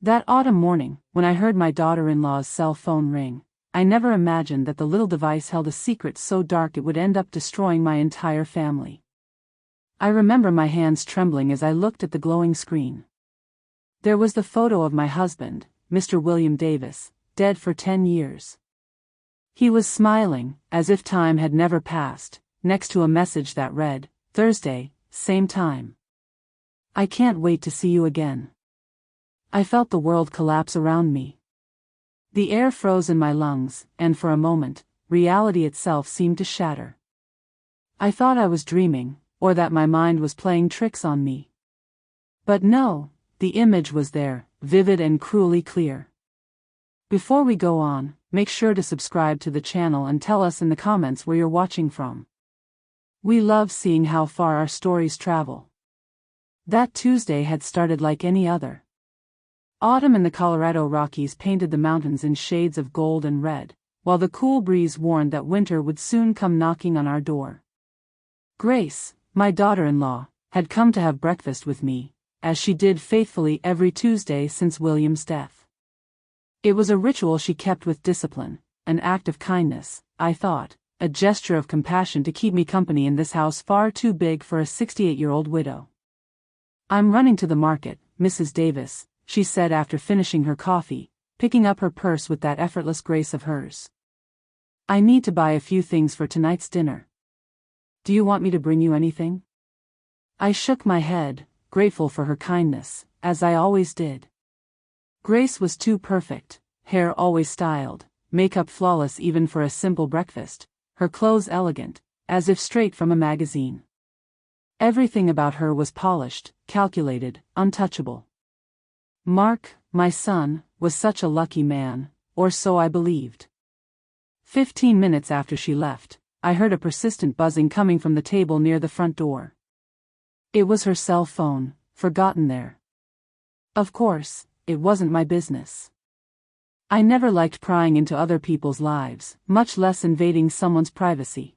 That autumn morning, when I heard my daughter-in-law's cell phone ring, I never imagined that the little device held a secret so dark it would end up destroying my entire family. I remember my hands trembling as I looked at the glowing screen. There was the photo of my husband, Mr. William Davis, dead for 10 years. He was smiling, as if time had never passed, next to a message that read, "Thursday, same time. I can't wait to see you again." I felt the world collapse around me. The air froze in my lungs, and for a moment, reality itself seemed to shatter. I thought I was dreaming, or that my mind was playing tricks on me. But no, the image was there, vivid and cruelly clear. Before we go on, make sure to subscribe to the channel and tell us in the comments where you're watching from. We love seeing how far our stories travel. That Tuesday had started like any other. Autumn in the Colorado Rockies painted the mountains in shades of gold and red, while the cool breeze warned that winter would soon come knocking on our door. Grace, my daughter-in-law, had come to have breakfast with me, as she did faithfully every Tuesday since William's death. It was a ritual she kept with discipline, an act of kindness, I thought, a gesture of compassion to keep me company in this house far too big for a 68-year-old widow. "I'm running to the market, Mrs. Davis," she said after finishing her coffee, picking up her purse with that effortless grace of hers. "I need to buy a few things for tonight's dinner. Do you want me to bring you anything?" I shook my head, grateful for her kindness, as I always did. Grace was too perfect, hair always styled, makeup flawless even for a simple breakfast, her clothes elegant, as if straight from a magazine. Everything about her was polished, calculated, untouchable. Mark, my son, was such a lucky man, or so I believed. 15 minutes after she left, I heard a persistent buzzing coming from the table near the front door. It was her cell phone, forgotten there. Of course, it wasn't my business. I never liked prying into other people's lives, much less invading someone's privacy.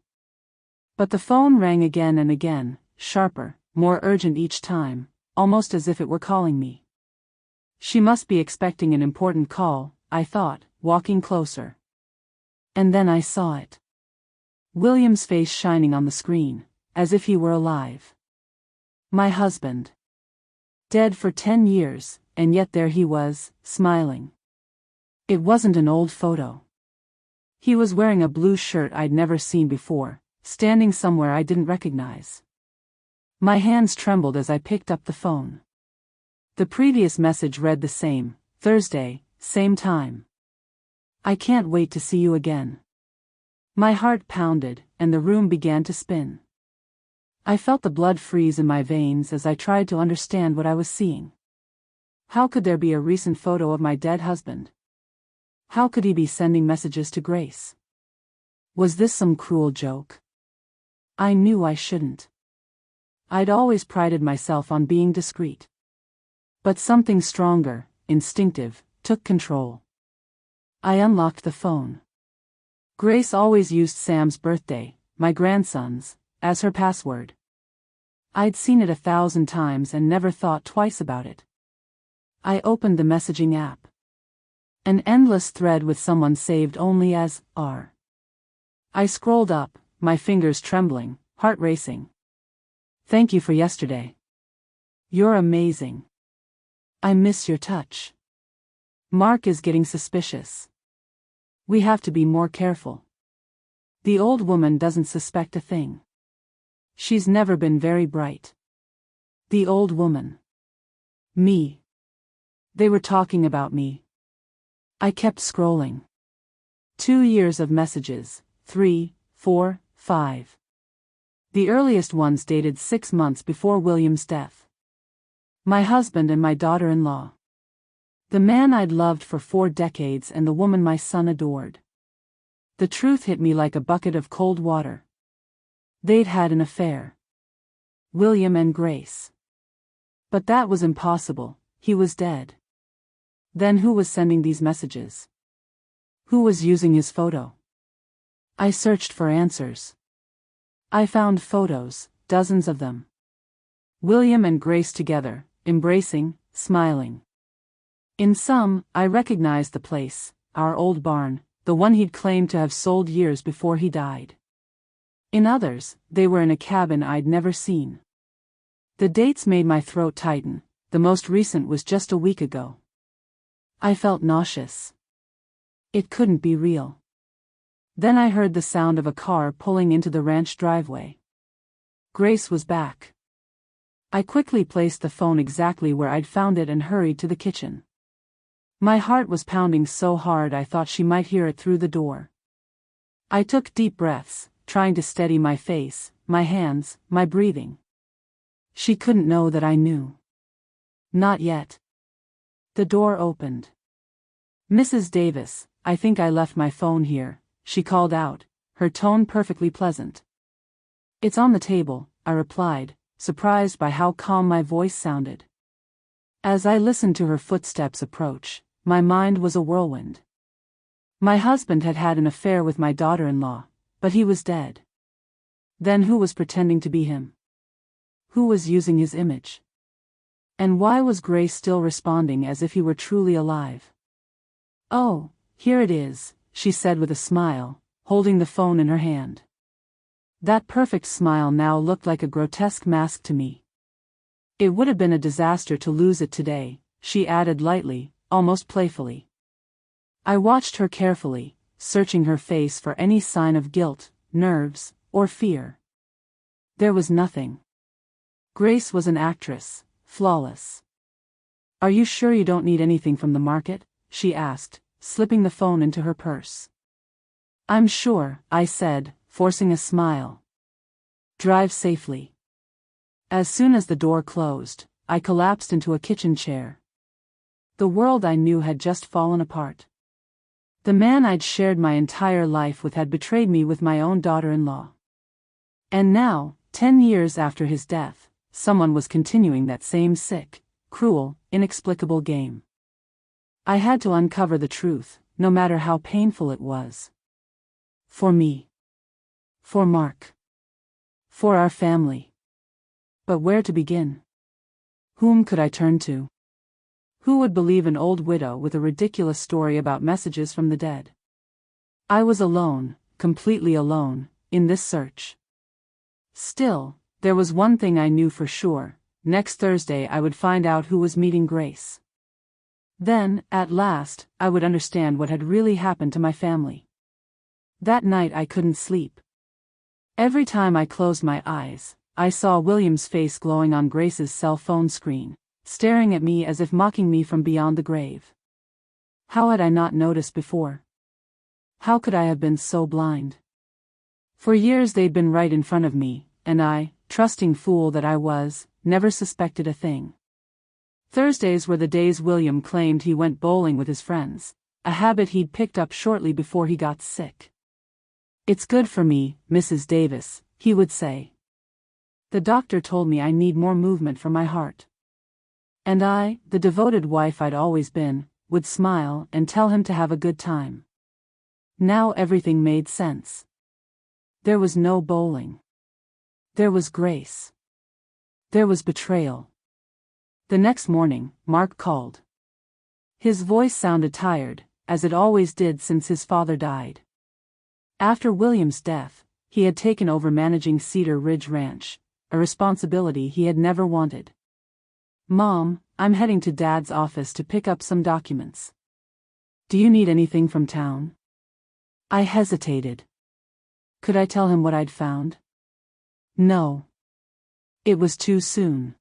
But the phone rang again and again, sharper, more urgent each time, almost as if it were calling me. She must be expecting an important call, I thought, walking closer. And then I saw it. William's face shining on the screen, as if he were alive. My husband. Dead for 10 years, and yet there he was, smiling. It wasn't an old photo. He was wearing a blue shirt I'd never seen before, standing somewhere I didn't recognize. My hands trembled as I picked up the phone. The previous message read the same, "Thursday, same time. I can't wait to see you again." My heart pounded, and the room began to spin. I felt the blood freeze in my veins as I tried to understand what I was seeing. How could there be a recent photo of my dead husband? How could he be sending messages to Grace? Was this some cruel joke? I knew I shouldn't. I'd always prided myself on being discreet. But something stronger, instinctive, took control. I unlocked the phone. Grace always used Sam's birthday, my grandson's, as her password. I'd seen it 1,000 times and never thought twice about it. I opened the messaging app. An endless thread with someone saved only as R. I scrolled up, my fingers trembling, heart racing. "Thank you for yesterday. You're amazing. I miss your touch. Mark is getting suspicious. We have to be more careful. The old woman doesn't suspect a thing. She's never been very bright." The old woman. Me. They were talking about me. I kept scrolling. 2 years of messages, 3, 4, 5. The earliest ones dated 6 months before William's death. My husband and my daughter-in-law. The man I'd loved for 4 decades and the woman my son adored. The truth hit me like a bucket of cold water. They'd had an affair. William and Grace. But that was impossible, he was dead. Then who was sending these messages? Who was using his photo? I searched for answers. I found photos, dozens of them. William and Grace together, embracing, smiling. In some, I recognized the place, our old barn, the one he'd claimed to have sold years before he died. In others, they were in a cabin I'd never seen. The dates made my throat tighten. The most recent was just a week ago. I felt nauseous. It couldn't be real. Then I heard the sound of a car pulling into the ranch driveway. Grace was back. I quickly placed the phone exactly where I'd found it and hurried to the kitchen. My heart was pounding so hard I thought she might hear it through the door. I took deep breaths, trying to steady my face, my hands, my breathing. She couldn't know that I knew. Not yet. The door opened. "Mrs. Davis, I think I left my phone here," she called out, her tone perfectly pleasant. "It's on the table," I replied, surprised by how calm my voice sounded. As I listened to her footsteps approach, my mind was a whirlwind. My husband had had an affair with my daughter-in-law, but he was dead. Then who was pretending to be him? Who was using his image? And why was Grace still responding as if he were truly alive? "Oh, here it is," she said with a smile, holding the phone in her hand. That perfect smile now looked like a grotesque mask to me. "It would have been a disaster to lose it today," she added lightly, almost playfully. I watched her carefully, searching her face for any sign of guilt, nerves, or fear. There was nothing. Grace was an actress, flawless. "Are you sure you don't need anything from the market?" she asked, slipping the phone into her purse. "I'm sure," I said, forcing a smile. "Drive safely." As soon as the door closed, I collapsed into a kitchen chair. The world I knew had just fallen apart. The man I'd shared my entire life with had betrayed me with my own daughter-in-law. And now, 10 years after his death, someone was continuing that same sick, cruel, inexplicable game. I had to uncover the truth, no matter how painful it was. For me. For Mark. For our family. But where to begin? Whom could I turn to? Who would believe an old widow with a ridiculous story about messages from the dead? I was alone, completely alone, in this search. Still, there was one thing I knew for sure: next Thursday I would find out who was meeting Grace. Then, at last, I would understand what had really happened to my family. That night I couldn't sleep. Every time I closed my eyes, I saw William's face glowing on Grace's cell phone screen, staring at me as if mocking me from beyond the grave. How had I not noticed before? How could I have been so blind? For years they'd been right in front of me, and I, trusting fool that I was, never suspected a thing. Thursdays were the days William claimed he went bowling with his friends, a habit he'd picked up shortly before he got sick. "It's good for me, Mrs. Davis," he would say. "The doctor told me I need more movement for my heart." And I, the devoted wife I'd always been, would smile and tell him to have a good time. Now everything made sense. There was no bowling. There was Grace. There was betrayal. The next morning, Mark called. His voice sounded tired, as it always did since his father died. After William's death, he had taken over managing Cedar Ridge Ranch, a responsibility he had never wanted. "Mom, I'm heading to Dad's office to pick up some documents. Do you need anything from town?" I hesitated. Could I tell him what I'd found? No. It was too soon.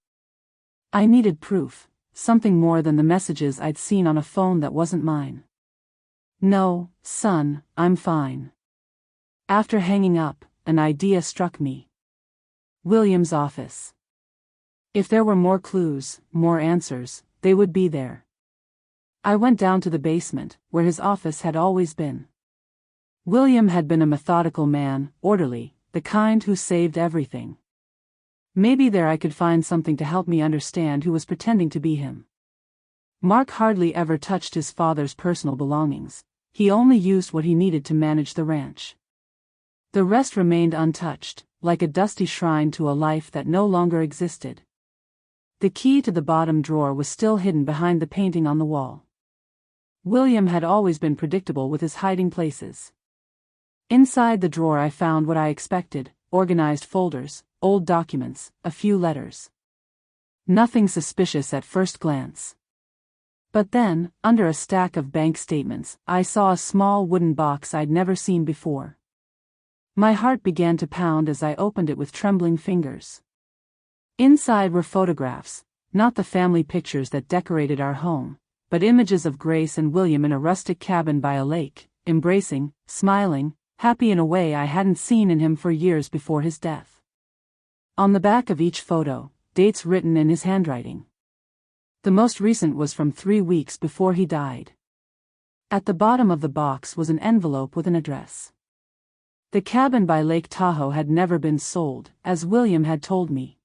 I needed proof, something more than the messages I'd seen on a phone that wasn't mine. "No, son, I'm fine." After hanging up, an idea struck me. William's office. If there were more clues, more answers, they would be there. I went down to the basement, where his office had always been. William had been a methodical man, orderly, the kind who saved everything. Maybe there I could find something to help me understand who was pretending to be him. Mark hardly ever touched his father's personal belongings. He only used what he needed to manage the ranch. The rest remained untouched, like a dusty shrine to a life that no longer existed. The key to the bottom drawer was still hidden behind the painting on the wall. William had always been predictable with his hiding places. Inside the drawer I found what I expected: organized folders, old documents, a few letters. Nothing suspicious at first glance. But then, under a stack of bank statements, I saw a small wooden box I'd never seen before. My heart began to pound as I opened it with trembling fingers. Inside were photographs, not the family pictures that decorated our home, but images of Grace and William in a rustic cabin by a lake, embracing, smiling, happy in a way I hadn't seen in him for years before his death. On the back of each photo, dates written in his handwriting. The most recent was from 3 weeks before he died. At the bottom of the box was an envelope with an address. The cabin by Lake Tahoe had never been sold, as William had told me.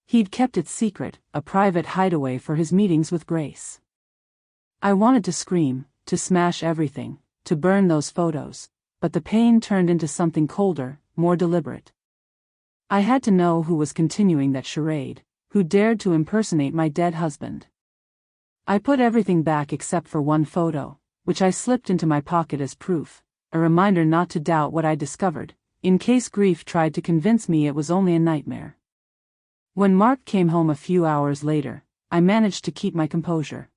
He'd kept it secret, a private hideaway for his meetings with Grace. I wanted to scream, to smash everything, to burn those photos, but the pain turned into something colder, more deliberate. I had to know who was continuing that charade, who dared to impersonate my dead husband. I put everything back except for one photo, which I slipped into my pocket as proof, a reminder not to doubt what I discovered, in case grief tried to convince me it was only a nightmare. When Mark came home a few hours later, I managed to keep my composure.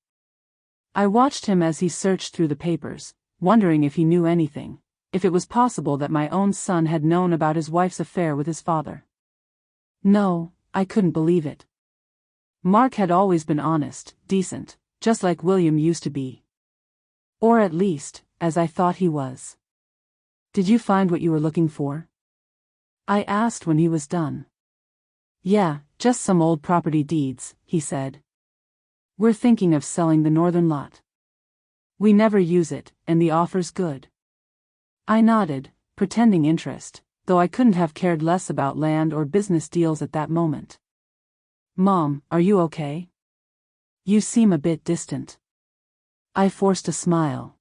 I watched him as he searched through the papers, wondering if he knew anything, if it was possible that my own son had known about his wife's affair with his father. No, I couldn't believe it. Mark had always been honest, decent, just like William used to be. Or at least, as I thought he was. "Did you find what you were looking for?" I asked when he was done. "Yeah, just some old property deeds," he said. "We're thinking of selling the northern lot. We never use it, and the offer's good." I nodded, pretending interest, though I couldn't have cared less about land or business deals at that moment. "Mom, are you okay? You seem a bit distant." I forced a smile.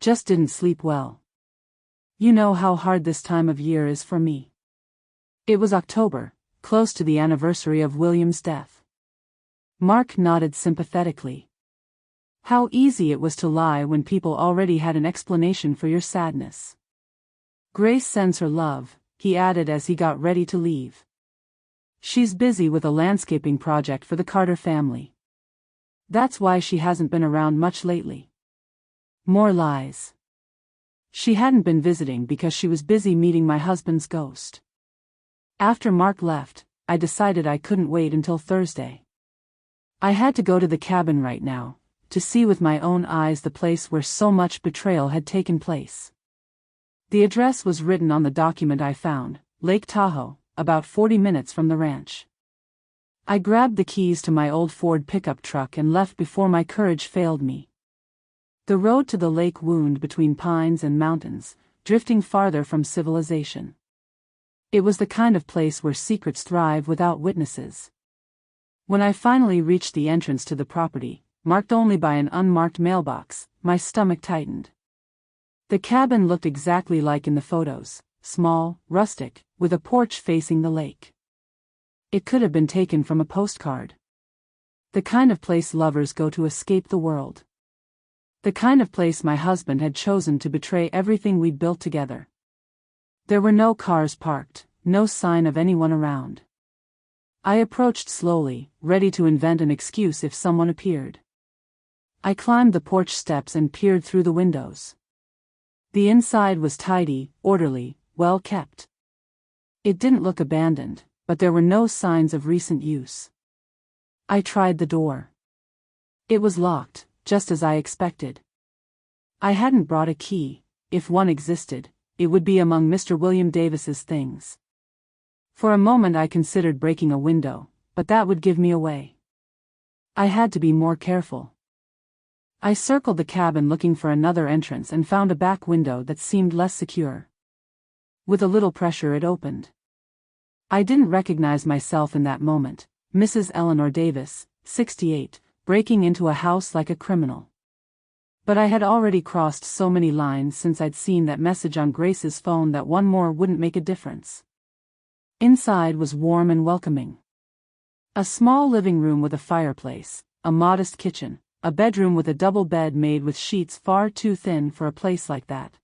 "Just didn't sleep well. You know how hard this time of year is for me." It was October, close to the anniversary of William's death. Mark nodded sympathetically. How easy it was to lie when people already had an explanation for your sadness. "Grace sends her love," he added as he got ready to leave. "She's busy with a landscaping project for the Carter family. That's why she hasn't been around much lately." More lies. She hadn't been visiting because she was busy meeting my husband's ghost. After Mark left, I decided I couldn't wait until Thursday. I had to go to the cabin right now, to see with my own eyes the place where so much betrayal had taken place. The address was written on the document I found: Lake Tahoe, about 40 minutes from the ranch. I grabbed the keys to my old Ford pickup truck and left before my courage failed me. The road to the lake wound between pines and mountains, drifting farther from civilization. It was the kind of place where secrets thrive without witnesses. When I finally reached the entrance to the property, marked only by an unmarked mailbox, my stomach tightened. The cabin looked exactly like in the photos, small, rustic, with a porch facing the lake. It could have been taken from a postcard. The kind of place lovers go to escape the world. The kind of place my husband had chosen to betray everything we'd built together. There were no cars parked, no sign of anyone around. I approached slowly, ready to invent an excuse if someone appeared. I climbed the porch steps and peered through the windows. The inside was tidy, orderly, well kept. It didn't look abandoned, but there were no signs of recent use. I tried the door. It was locked, just as I expected. I hadn't brought a key. If one existed, it would be among Mr. William Davis's things. For a moment I considered breaking a window, but that would give me away. I had to be more careful. I circled the cabin looking for another entrance and found a back window that seemed less secure. With a little pressure it opened. I didn't recognize myself in that moment, Mrs. Eleanor Davis, 68, breaking into a house like a criminal. But I had already crossed so many lines since I'd seen that message on Grace's phone that one more wouldn't make a difference. Inside was warm and welcoming. A small living room with a fireplace, a modest kitchen, a bedroom with a double bed made with sheets far too thin for a place like that.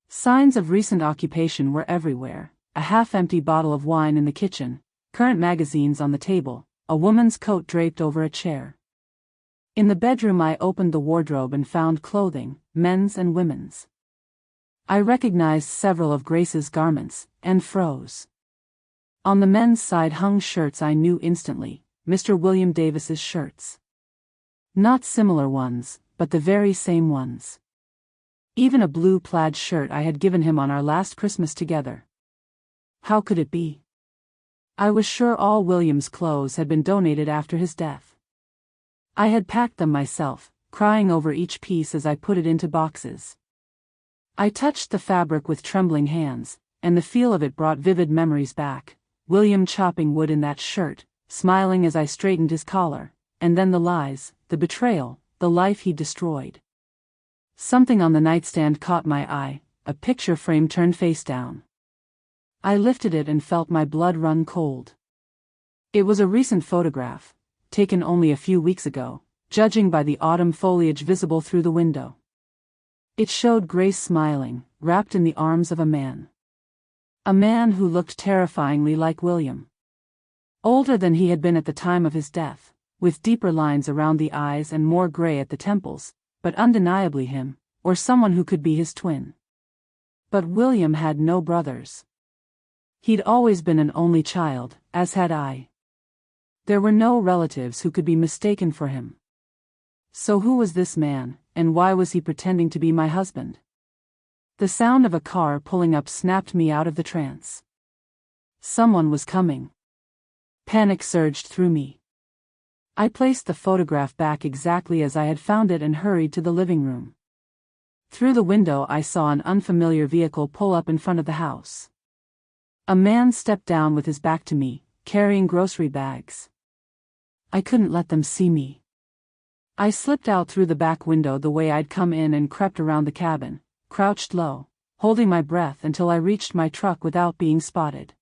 Signs of recent occupation were everywhere, a half-empty bottle of wine in the kitchen, current magazines on the table, a woman's coat draped over a chair. In the bedroom I opened the wardrobe and found clothing, men's and women's. I recognized several of Grace's garments, and froze. On the men's side hung shirts I knew instantly, Mr. William Davis's shirts. Not similar ones, but the very same ones. Even a blue plaid shirt I had given him on our last Christmas together. How could it be? I was sure all William's clothes had been donated after his death. I had packed them myself, crying over each piece as I put it into boxes. I touched the fabric with trembling hands, and the feel of it brought vivid memories back. William chopping wood in that shirt, smiling as I straightened his collar, and then the lies, the betrayal, the life he'd destroyed. Something on the nightstand caught my eye, a picture frame turned face down. I lifted it and felt my blood run cold. It was a recent photograph, taken only a few weeks ago, judging by the autumn foliage visible through the window. It showed Grace smiling, wrapped in the arms of a man. A man who looked terrifyingly like William. Older than he had been at the time of his death, with deeper lines around the eyes and more gray at the temples, but undeniably him, or someone who could be his twin. But William had no brothers. He'd always been an only child, as had I. There were no relatives who could be mistaken for him. So who was this man, and why was he pretending to be my husband? The sound of a car pulling up snapped me out of the trance. Someone was coming. Panic surged through me. I placed the photograph back exactly as I had found it and hurried to the living room. Through the window I saw an unfamiliar vehicle pull up in front of the house. A man stepped down with his back to me, carrying grocery bags. I couldn't let them see me. I slipped out through the back window the way I'd come in and crept around the cabin, crouched low, holding my breath until I reached my truck without being spotted.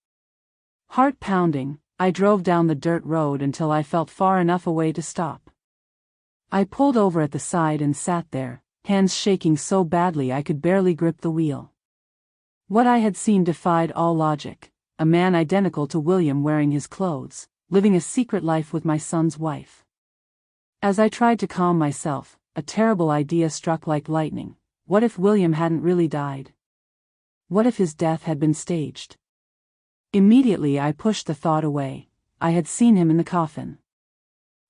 Heart pounding, I drove down the dirt road until I felt far enough away to stop. I pulled over at the side and sat there, hands shaking so badly I could barely grip the wheel. What I had seen defied all logic, a man identical to William wearing his clothes, living a secret life with my son's wife. As I tried to calm myself, a terrible idea struck like lightning. What if William hadn't really died? What if his death had been staged? Immediately I pushed the thought away. I had seen him in the coffin.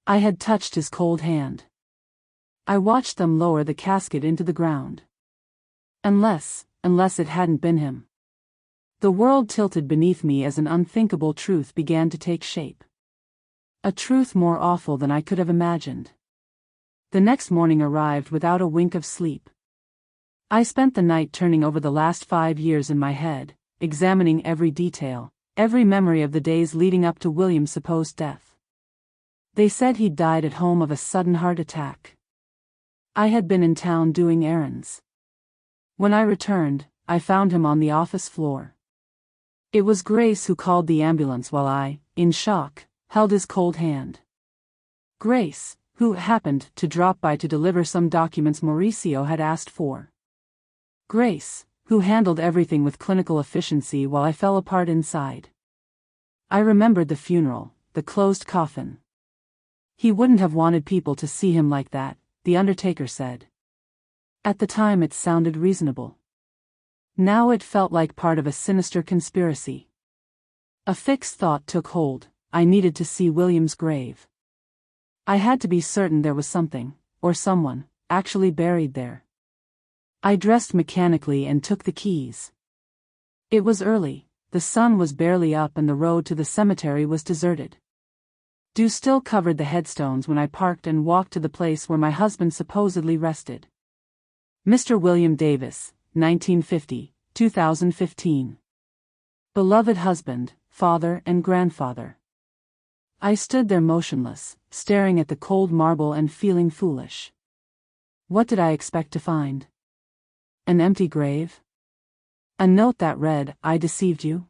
I had touched his cold hand. I watched them lower the casket into the ground. Unless it hadn't been him. The world tilted beneath me as an unthinkable truth began to take shape. A truth more awful than I could have imagined. The next morning arrived without a wink of sleep. I spent the night turning over the last 5 years in my head, examining every detail, every memory of the days leading up to William's supposed death. They said he'd died at home of a sudden heart attack. I had been in town doing errands. When I returned, I found him on the office floor. It was Grace who called the ambulance while I, in shock, held his cold hand. Grace, who happened to drop by to deliver some documents Mauricio had asked for. Grace, who handled everything with clinical efficiency while I fell apart inside. I remembered the funeral, the closed coffin. He wouldn't have wanted people to see him like that, the undertaker said. At the time it sounded reasonable. Now it felt like part of a sinister conspiracy. A fixed thought took hold. I needed to see William's grave. I had to be certain there was something, or someone, actually buried there. I dressed mechanically and took the keys. It was early, the sun was barely up and the road to the cemetery was deserted. Dew still covered the headstones when I parked and walked to the place where my husband supposedly rested. Mr. William Davis, 1950, 2015. Beloved husband, father and grandfather. I stood there motionless, staring at the cold marble and feeling foolish. What did I expect to find? An empty grave? A note that read, "I deceived you"?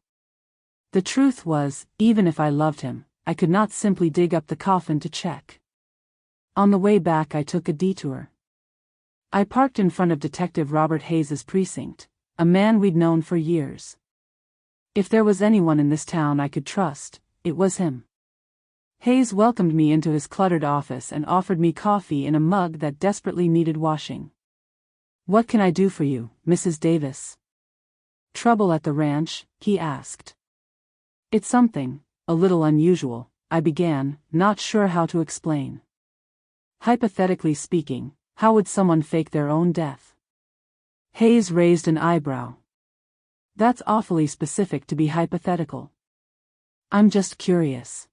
The truth was, even if I loved him, I could not simply dig up the coffin to check. On the way back I took a detour. I parked in front of Detective Robert Hayes's precinct, a man we'd known for years. If there was anyone in this town I could trust, it was him. Hayes welcomed me into his cluttered office and offered me coffee in a mug that desperately needed washing. "What can I do for you, Mrs. Davis?" "Trouble at the ranch?" he asked. "It's something a little unusual," I began, not sure how to explain. "Hypothetically speaking, how would someone fake their own death?" Hayes raised an eyebrow. "That's awfully specific to be hypothetical." "I'm just curious."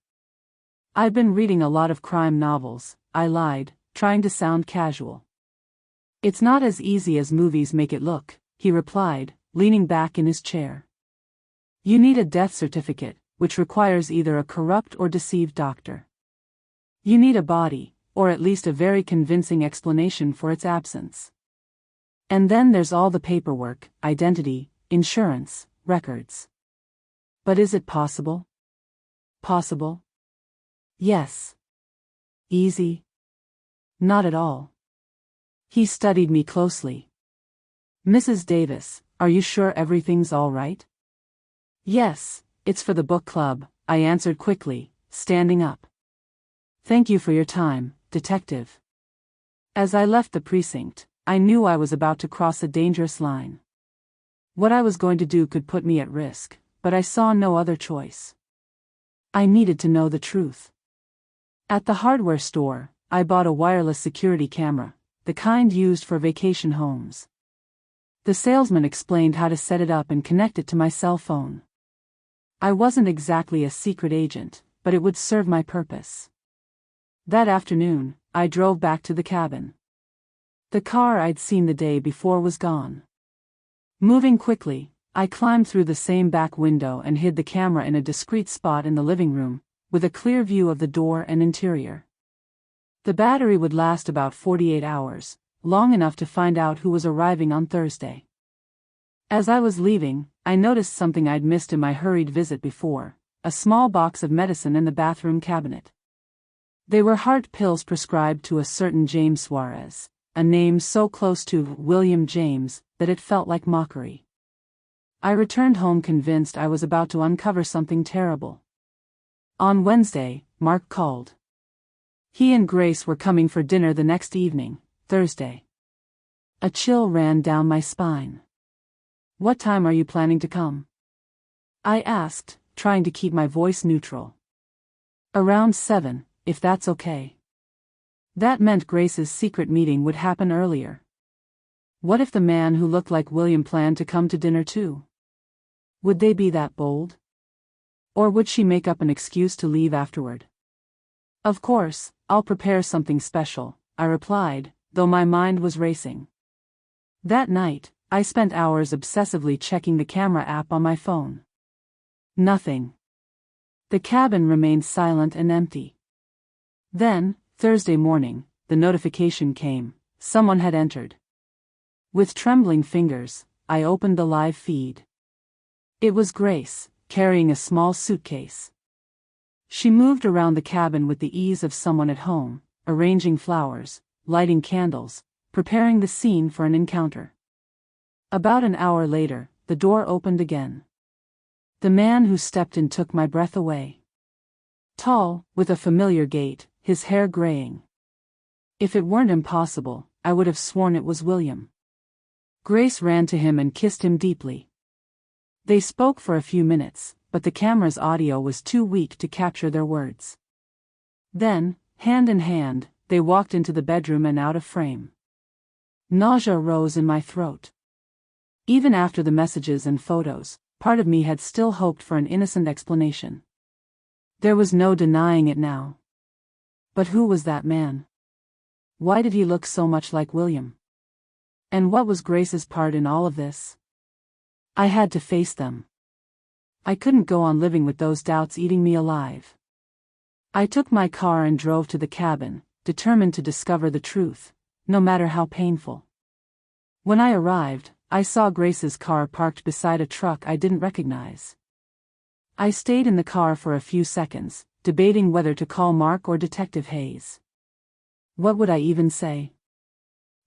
"I've been reading a lot of crime novels," I lied, trying to sound casual. "It's not as easy as movies make it look," he replied, leaning back in his chair. "You need a death certificate, which requires either a corrupt or deceived doctor. You need a body, or at least a very convincing explanation for its absence. And then there's all the paperwork, identity, insurance, records. But is it possible? Possible? Yes. Easy? Not at all." He studied me closely. "Mrs. Davis, are you sure everything's all right?" "Yes, it's for the book club," I answered quickly, standing up. "Thank you for your time, Detective." As I left the precinct, I knew I was about to cross a dangerous line. What I was going to do could put me at risk, but I saw no other choice. I needed to know the truth. At the hardware store, I bought a wireless security camera, the kind used for vacation homes. The salesman explained how to set it up and connect it to my cell phone. I wasn't exactly a secret agent, but it would serve my purpose. That afternoon, I drove back to the cabin. The car I'd seen the day before was gone. Moving quickly, I climbed through the same back window and hid the camera in a discreet spot in the living room, with a clear view of the door and interior. The battery would last about 48 hours, long enough to find out who was arriving on Thursday. As I was leaving, I noticed something I'd missed in my hurried visit before: a small box of medicine in the bathroom cabinet. They were heart pills prescribed to a certain James Suarez, a name so close to William James that it felt like mockery. I returned home convinced I was about to uncover something terrible. On Wednesday, Mark called. He and Grace were coming for dinner the next evening, Thursday. A chill ran down my spine. "What time are you planning to come?" I asked, trying to keep my voice neutral. "Around 7, if that's okay." That meant Grace's secret meeting would happen earlier. What if the man who looked like William planned to come to dinner too? Would they be that bold? Or would she make up an excuse to leave afterward? "Of course, I'll prepare something special," I replied, though my mind was racing. That night, I spent hours obsessively checking the camera app on my phone. Nothing. The cabin remained silent and empty. Then, Thursday morning, the notification came: someone had entered. With trembling fingers, I opened the live feed. It was Grace, carrying a small suitcase. She moved around the cabin with the ease of someone at home, arranging flowers, lighting candles, preparing the scene for an encounter. About an hour later, the door opened again. The man who stepped in took my breath away. Tall, with a familiar gait, his hair graying. If it weren't impossible, I would have sworn it was William. Grace ran to him and kissed him deeply. They spoke for a few minutes, but the camera's audio was too weak to capture their words. Then, hand in hand, they walked into the bedroom and out of frame. Nausea rose in my throat. Even after the messages and photos, part of me had still hoped for an innocent explanation. There was no denying it now. But who was that man? Why did he look so much like William? And what was Grace's part in all of this? I had to face them. I couldn't go on living with those doubts eating me alive. I took my car and drove to the cabin, determined to discover the truth, no matter how painful. When I arrived, I saw Grace's car parked beside a truck I didn't recognize. I stayed in the car for a few seconds, debating whether to call Mark or Detective Hayes. What would I even say?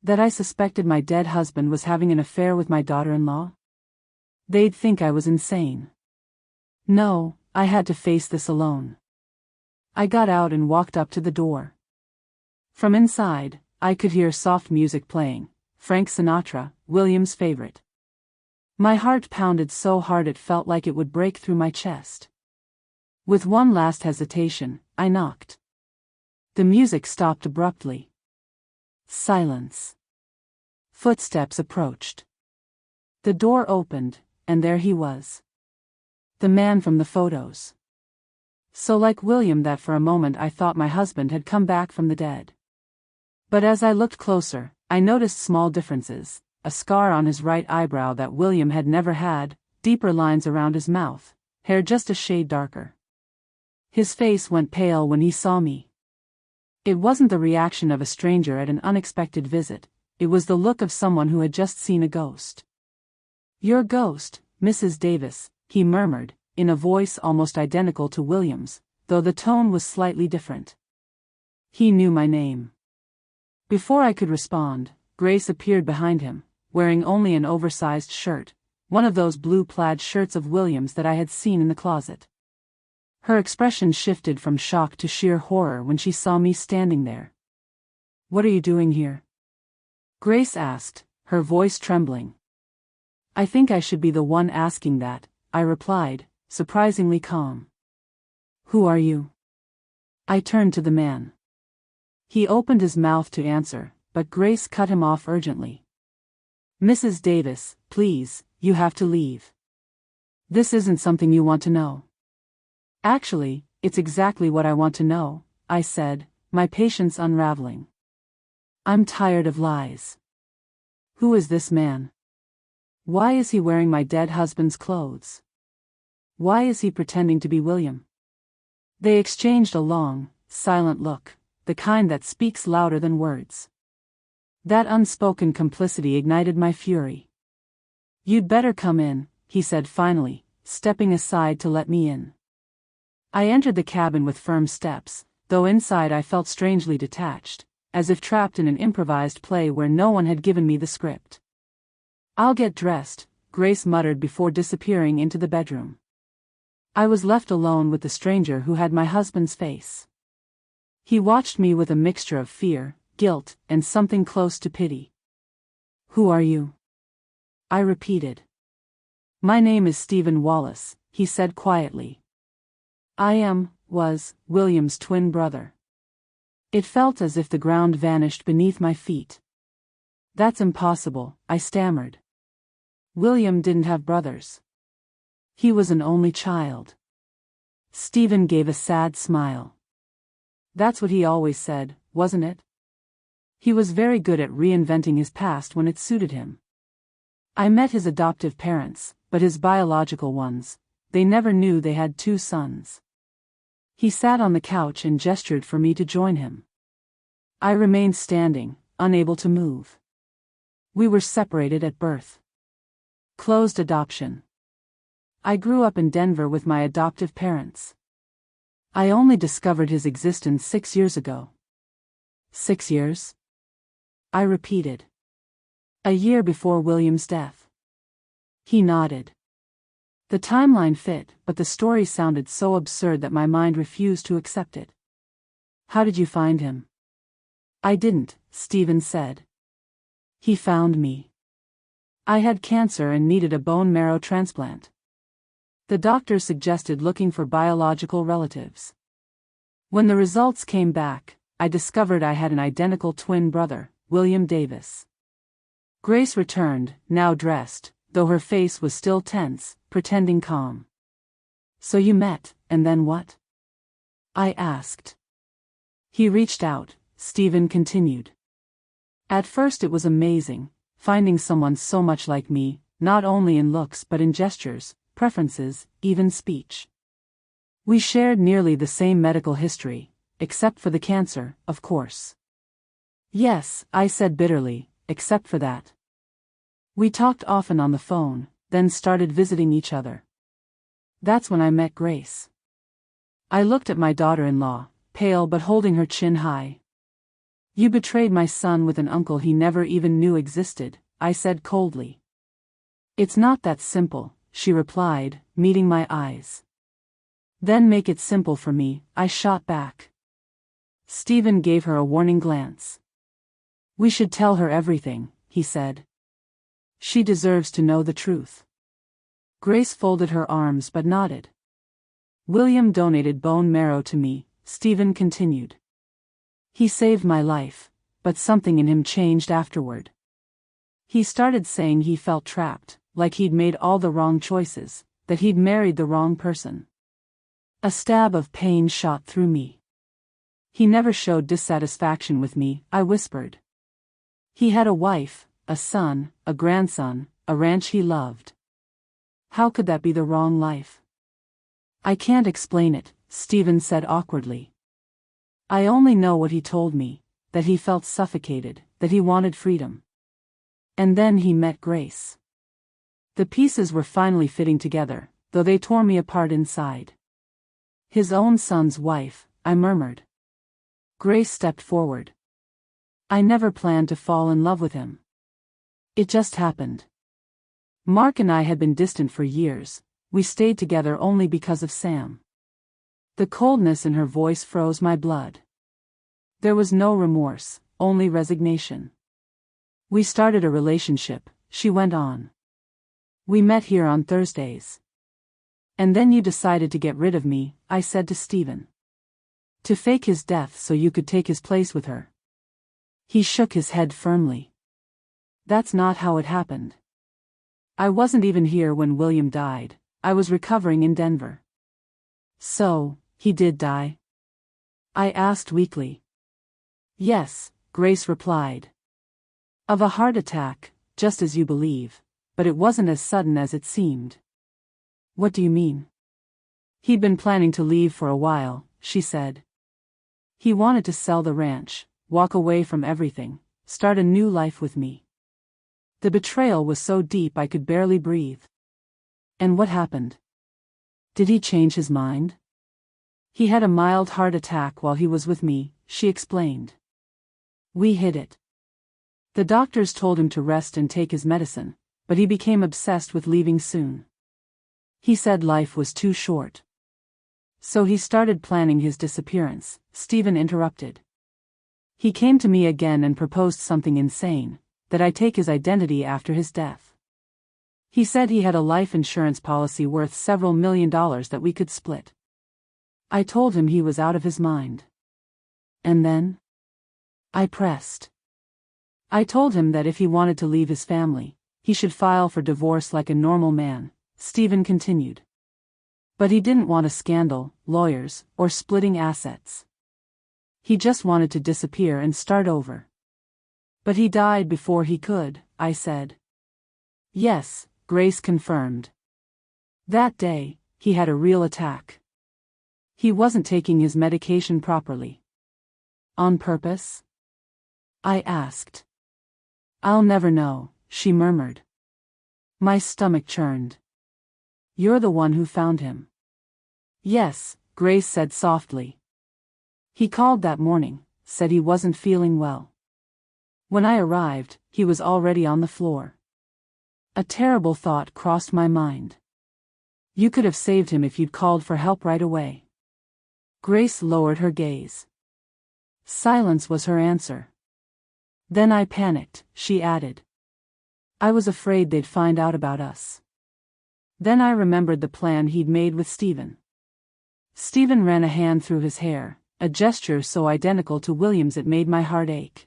That I suspected my dead husband was having an affair with my daughter-in-law? They'd think I was insane. No, I had to face this alone. I got out and walked up to the door. From inside, I could hear soft music playing, Frank Sinatra, William's favorite. My heart pounded so hard it felt like it would break through my chest. With one last hesitation, I knocked. The music stopped abruptly. Silence. Footsteps approached. The door opened, and there he was. The man from the photos. So like William that for a moment I thought my husband had come back from the dead. But as I looked closer, I noticed small differences, a scar on his right eyebrow that William had never had, deeper lines around his mouth, hair just a shade darker. His face went pale when he saw me. It wasn't the reaction of a stranger at an unexpected visit, it was the look of someone who had just seen a ghost. "Your ghost, Mrs. Davis," he murmured, in a voice almost identical to William's, though the tone was slightly different. He knew my name. Before I could respond, Grace appeared behind him, wearing only an oversized shirt, one of those blue plaid shirts of William's that I had seen in the closet. Her expression shifted from shock to sheer horror when she saw me standing there. "What are you doing here?" Grace asked, her voice trembling. "I think I should be the one asking that," I replied, surprisingly calm. "Who are you?" I turned to the man. He opened his mouth to answer, but Grace cut him off urgently. "Mrs. Davis, please, you have to leave. This isn't something you want to know." "Actually, it's exactly what I want to know," I said, my patience unraveling. "I'm tired of lies. Who is this man? Why is he wearing my dead husband's clothes? Why is he pretending to be William?" They exchanged a long, silent look, the kind that speaks louder than words. That unspoken complicity ignited my fury. "You'd better come in," he said finally, stepping aside to let me in. I entered the cabin with firm steps, though inside I felt strangely detached, as if trapped in an improvised play where no one had given me the script. "I'll get dressed," Grace muttered before disappearing into the bedroom. I was left alone with the stranger who had my husband's face. He watched me with a mixture of fear, guilt, and something close to pity. "Who are you?" I repeated. "My name is Stephen Wallace," he said quietly. "I was William's twin brother." It felt as if the ground vanished beneath my feet. "That's impossible," I stammered. "William didn't have brothers. He was an only child." Stephen gave a sad smile. "That's what he always said, wasn't it? He was very good at reinventing his past when it suited him. I met his adoptive parents, but his biological ones, they never knew they had two sons." He sat on the couch and gestured for me to join him. I remained standing, unable to move. We were separated at birth. Closed adoption. I grew up in Denver with my adoptive parents. I only discovered his existence 6 years ago. 6 years? I repeated. A year before William's death. He nodded. The timeline fit, but the story sounded so absurd that my mind refused to accept it. "How did you find him?" "I didn't," Stephen said. "He found me. I had cancer and needed a bone marrow transplant. The doctor suggested looking for biological relatives. When the results came back, I discovered I had an identical twin brother, William Davis." Grace returned, now dressed, though her face was still tense, pretending calm. "So you met, and then what?" I asked. "He reached out," Stephen continued. "At first it was amazing, finding someone so much like me, not only in looks but in gestures, preferences, even speech. We shared nearly the same medical history, except for the cancer, of course." "Yes," I said bitterly, "except for that. We talked often on the phone, then started visiting each other. That's when I met Grace." I looked at my daughter-in-law, pale but holding her chin high. You betrayed my son with an uncle he never even knew existed, I said coldly. It's not that simple, she replied, meeting my eyes. Then make it simple for me, I shot back. Stephen gave her a warning glance. We should tell her everything, he said. She deserves to know the truth. Grace folded her arms but nodded. William donated bone marrow to me, Stephen continued. He saved my life, but something in him changed afterward. He started saying he felt trapped, like he'd made all the wrong choices, that he'd married the wrong person. A stab of pain shot through me. He never showed dissatisfaction with me, I whispered. He had a wife, a son, a grandson, a ranch he loved. How could that be the wrong life? I can't explain it, Stephen said awkwardly. I only know what he told me, that he felt suffocated, that he wanted freedom. And then he met Grace. The pieces were finally fitting together, though they tore me apart inside. His own son's wife, I murmured. Grace stepped forward. I never planned to fall in love with him. It just happened. Mark and I had been distant for years, we stayed together only because of Sam. The coldness in her voice froze my blood. There was no remorse, only resignation. We started a relationship, she went on. We met here on Thursdays. And then you decided to get rid of me, I said to Stephen. To fake his death so you could take his place with her. He shook his head firmly. That's not how it happened. I wasn't even here when William died, I was recovering in Denver. So, he did die? I asked weakly. Yes, Grace replied. Of a heart attack, just as you believe, but it wasn't as sudden as it seemed. What do you mean? He'd been planning to leave for a while, she said. He wanted to sell the ranch, walk away from everything, start a new life with me. The betrayal was so deep I could barely breathe. And what happened? Did he change his mind? He had a mild heart attack while he was with me, she explained. We hid it. The doctors told him to rest and take his medicine, but he became obsessed with leaving soon. He said life was too short. So he started planning his disappearance, Stephen interrupted. He came to me again and proposed something insane, that I take his identity after his death. He said he had a life insurance policy worth several $1 million that we could split. I told him he was out of his mind. And then? I pressed. I told him that if he wanted to leave his family, he should file for divorce like a normal man, Stephen continued. But he didn't want a scandal, lawyers, or splitting assets. He just wanted to disappear and start over. But he died before he could, I said. Yes, Grace confirmed. That day, he had a real attack. He wasn't taking his medication properly. On purpose? I asked. I'll never know, she murmured. My stomach churned. You're the one who found him. Yes, Grace said softly. He called that morning, said he wasn't feeling well. When I arrived, he was already on the floor. A terrible thought crossed my mind. You could have saved him if you'd called for help right away. Grace lowered her gaze. Silence was her answer. Then I panicked, she added. I was afraid they'd find out about us. Then I remembered the plan he'd made with Stephen. Stephen ran a hand through his hair, a gesture so identical to William's it made my heart ache.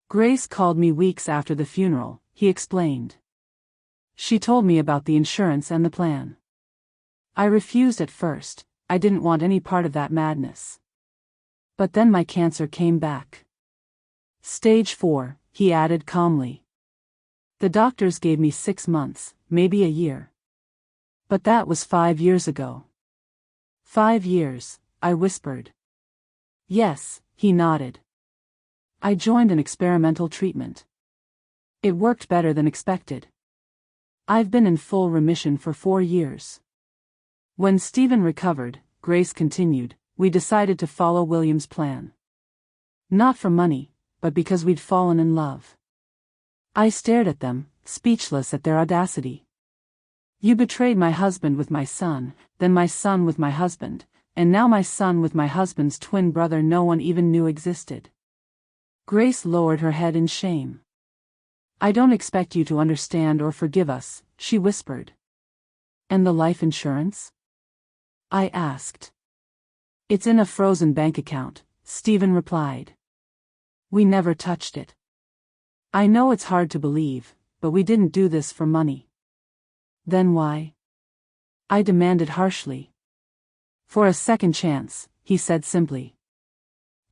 Grace called me weeks after the funeral, he explained. She told me about the insurance and the plan. I refused at first, I didn't want any part of that madness. But then my cancer came back. Stage 4, he added calmly. The doctors gave me 6 months, maybe a year. But that was 5 years ago. 5 years, I whispered. Yes, he nodded. I joined an experimental treatment. It worked better than expected. I've been in full remission for 4 years. When Stephen recovered, Grace continued, we decided to follow William's plan. Not for money, but because we'd fallen in love. I stared at them, speechless at their audacity. You betrayed my husband with my son, then my son with my husband, and now my son with my husband's twin brother no one even knew existed. Grace lowered her head in shame. I don't expect you to understand or forgive us, she whispered. And the life insurance? I asked. It's in a frozen bank account, Stephen replied. We never touched it. I know it's hard to believe, but we didn't do this for money. Then why? I demanded harshly. For a second chance, he said simply.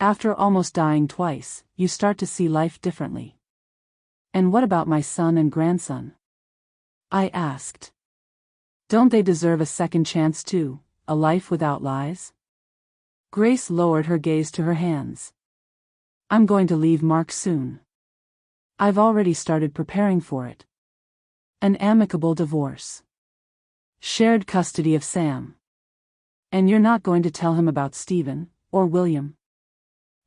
After almost dying twice, you start to see life differently. And what about my son and grandson? I asked. Don't they deserve a second chance too, a life without lies? Grace lowered her gaze to her hands. I'm going to leave Mark soon. I've already started preparing for it. An amicable divorce. Shared custody of Sam. And you're not going to tell him about Stephen, or William?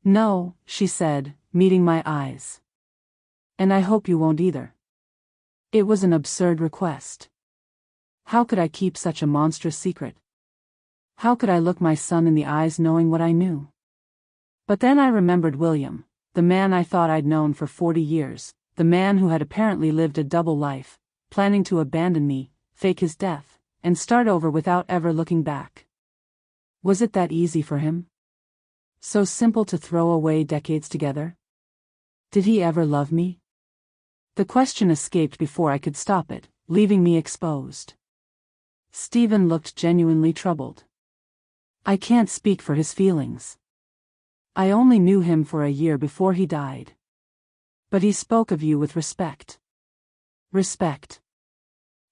No, she said, meeting my eyes. And I hope you won't either. It was an absurd request. How could I keep such a monstrous secret? How could I look my son in the eyes knowing what I knew? But then I remembered William, the man I thought I'd known for 40 years, the man who had apparently lived a double life, planning to abandon me, fake his death, and start over without ever looking back. Was it that easy for him? So simple to throw away decades together? Did he ever love me? The question escaped before I could stop it, leaving me exposed. Stephen looked genuinely troubled. I can't speak for his feelings. I only knew him for a year before he died. But he spoke of you with respect. Respect.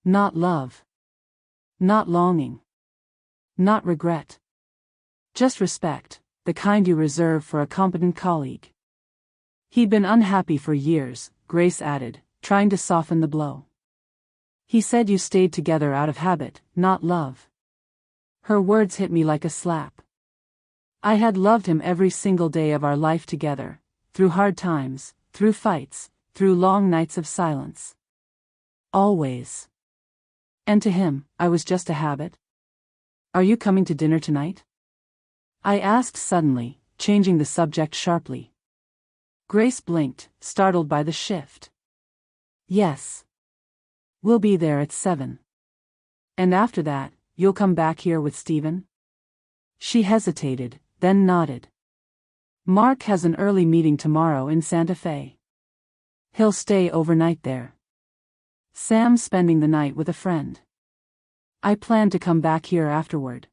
Not love. Not longing. Not regret. Just respect, the kind you reserve for a competent colleague. He'd been unhappy for years, Grace added, trying to soften the blow. He said you stayed together out of habit, not love. Her words hit me like a slap. I had loved him every single day of our life together, through hard times, through fights, through long nights of silence. Always. And to him, I was just a habit. Are you coming to dinner tonight? I asked suddenly, changing the subject sharply. Grace blinked, startled by the shift. Yes. We'll be there at 7. And after that, you'll come back here with Stephen? She hesitated, then nodded. Mark has an early meeting tomorrow in Santa Fe. He'll stay overnight there. Sam's spending the night with a friend. I plan to come back here afterward.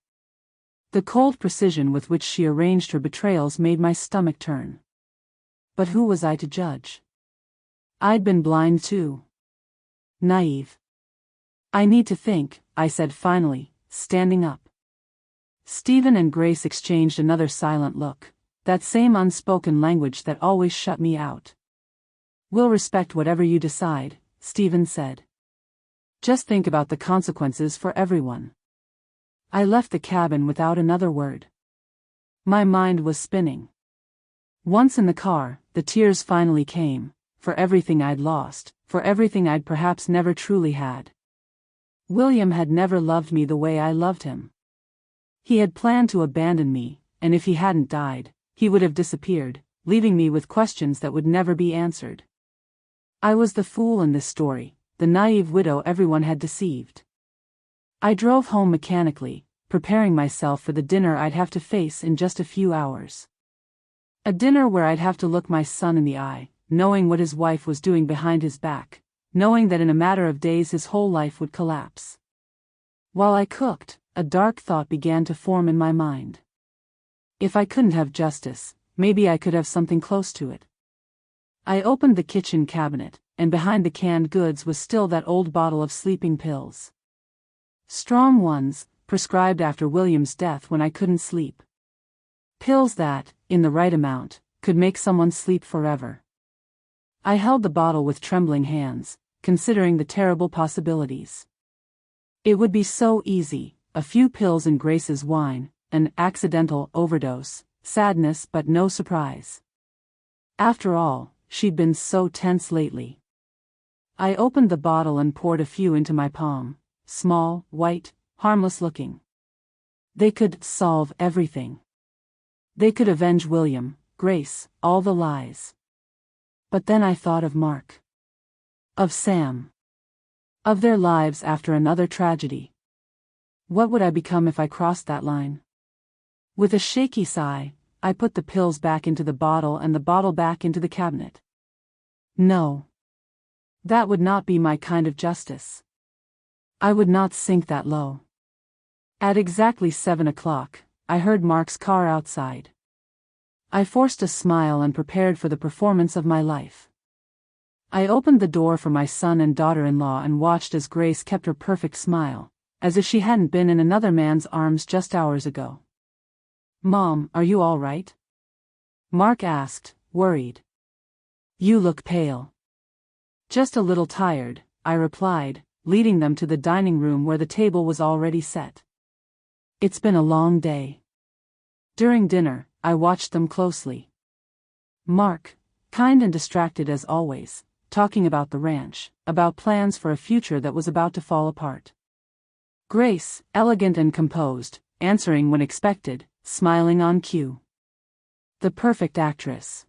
The cold precision with which she arranged her betrayals made my stomach turn. But who was I to judge? I'd been blind too. Naive. I need to think, I said finally, standing up. Stephen and Grace exchanged another silent look, that same unspoken language that always shut me out. We'll respect whatever you decide, Stephen said. Just think about the consequences for everyone. I left the cabin without another word. My mind was spinning. Once in the car, the tears finally came, for everything I'd lost, for everything I'd perhaps never truly had. William had never loved me the way I loved him. He had planned to abandon me, and if he hadn't died, he would have disappeared, leaving me with questions that would never be answered. I was the fool in this story, the naive widow everyone had deceived. I drove home mechanically, preparing myself for the dinner I'd have to face in just a few hours. A dinner where I'd have to look my son in the eye, knowing what his wife was doing behind his back, knowing that in a matter of days his whole life would collapse. While I cooked, a dark thought began to form in my mind. If I couldn't have justice, maybe I could have something close to it. I opened the kitchen cabinet, and behind the canned goods was still that old bottle of sleeping pills. Strong ones, prescribed after William's death when I couldn't sleep. Pills that, in the right amount, could make someone sleep forever. I held the bottle with trembling hands, considering the terrible possibilities. It would be so easy, a few pills in Grace's wine, an accidental overdose, sadness but no surprise. After all, she'd been so tense lately. I opened the bottle and poured a few into my palm, small, white, harmless looking. They could solve everything. They could avenge William, Grace, all the lies. But then I thought of Mark. Of Sam. Of their lives after another tragedy. What would I become if I crossed that line? With a shaky sigh, I put the pills back into the bottle and the bottle back into the cabinet. No. That would not be my kind of justice. I would not sink that low. At exactly 7 o'clock, I heard Mark's car outside. I forced a smile and prepared for the performance of my life. I opened the door for my son and daughter-in-law and watched as Grace kept her perfect smile, as if she hadn't been in another man's arms just hours ago. "Mom, are you all right?" Mark asked, worried. "You look pale." "Just a little tired," I replied, leading them to the dining room where the table was already set. "It's been a long day." During dinner, I watched them closely. Mark, kind and distracted as always, talking about the ranch, about plans for a future that was about to fall apart. Grace, elegant and composed, answering when expected, smiling on cue. The perfect actress.